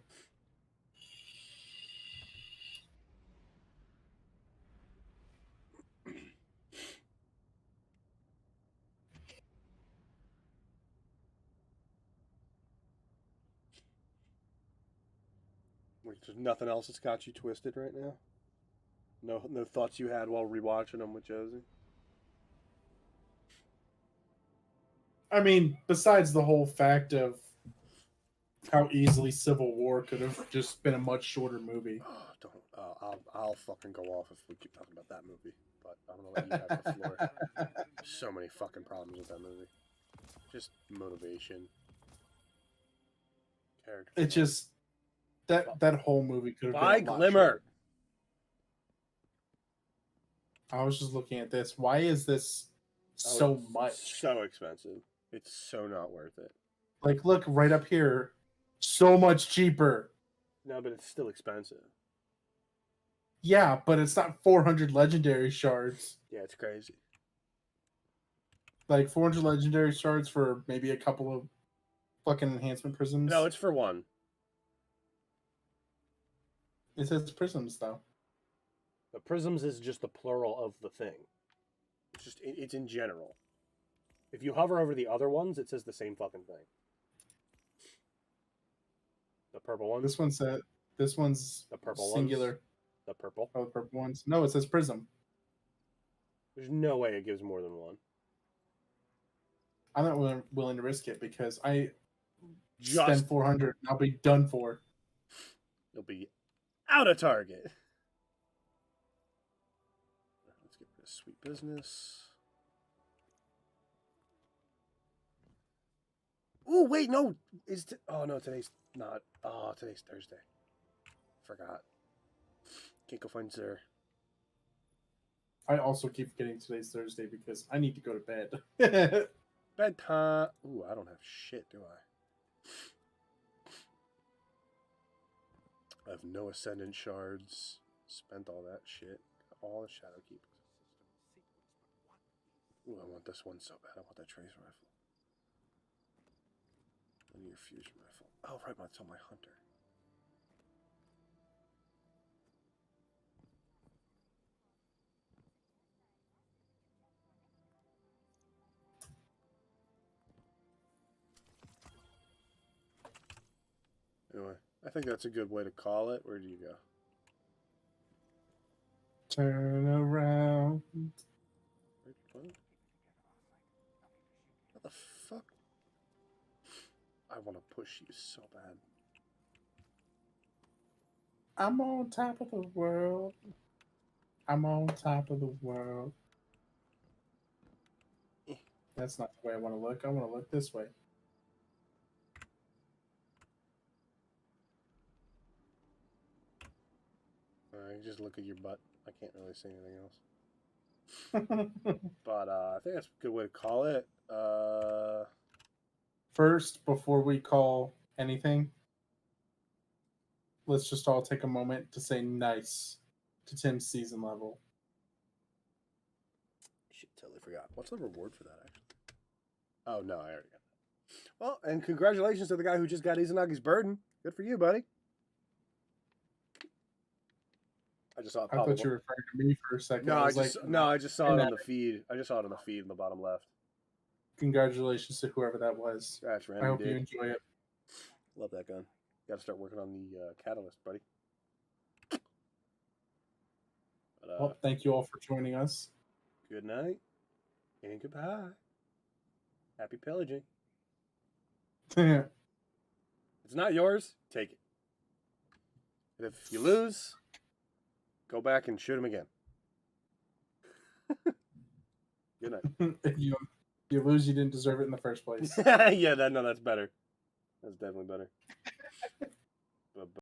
There's nothing else that's got you twisted right now? No thoughts you had while rewatching them with Josie? I mean, besides the whole fact of how easily Civil War could have just been a much shorter movie. Oh, don't. I'll fucking go off if we keep talking about that movie. But I'm gonna let you have the floor. So many fucking problems with that movie. Just motivation. Character. It just that whole movie could have By been a lot Glimmer. shorter. I was just looking at this. Why is this so much? So expensive. It's so not worth it. Like, look right up here. So much cheaper. No, but it's still expensive. Yeah, but it's not 400 legendary shards. Yeah, it's crazy. Like 400 legendary shards for maybe a couple of fucking enhancement prisms. No, it's for one. It says prisms though. The prisms is just the plural of the thing. It's in general. If you hover over the other ones, it says the same fucking thing. The purple one. This one's The purple singular. ones. The purple. Oh, the purple ones. No, it says prism. There's no way it gives more than one. I'm not willing to risk it because I Just spend 400 and I'll be done for. You'll be out of target. Let's get rid of sweet business. Oh wait, no. Oh no, today's not. Oh, today's Thursday. Forgot. Can't go find Zer. I also keep forgetting today's Thursday because I need to go to bed. Bedtime. Ooh, I don't have shit, do I? I have no Ascendant shards. Spent all that shit. All the Shadow Keep. Ooh, I want this one so bad. I want that Tracer Rifle. Linear Fusion Rifle. Oh, right, it's on my Hunter. Anyway, I think that's a good way to call it. Where do you go? Turn around. Wait, what? What the fuck? want to push you so bad. I'm on top of the world. I'm on top of the world. That's not the way I want to look. I want to look this way. Alright, just look at your butt. I can't really say anything else. But I think that's a good way to call it. First, before we call anything, let's just all take a moment to say nice to Tim's season level. Shit, totally forgot. What's the reward for that, actually? Oh, no, I already got that. Well, and congratulations to the guy who just got Izunagi's burden. Good for you, buddy. I just saw it I pop thought up. you were referring to me for a second. No, I was just saw it on the feed. I just saw it on the feed in the bottom left. Congratulations to whoever that was. That's I random, hope you enjoy it. Love that gun. Got to start working on the catalyst, buddy. But, Well, thank you all for joining us. good night and goodbye. Happy pillaging. It's not yours. Take it. And if you lose, go back and shoot him again. Good night. If you lose, you didn't deserve it in the first place. Yeah, that's better. That's definitely better.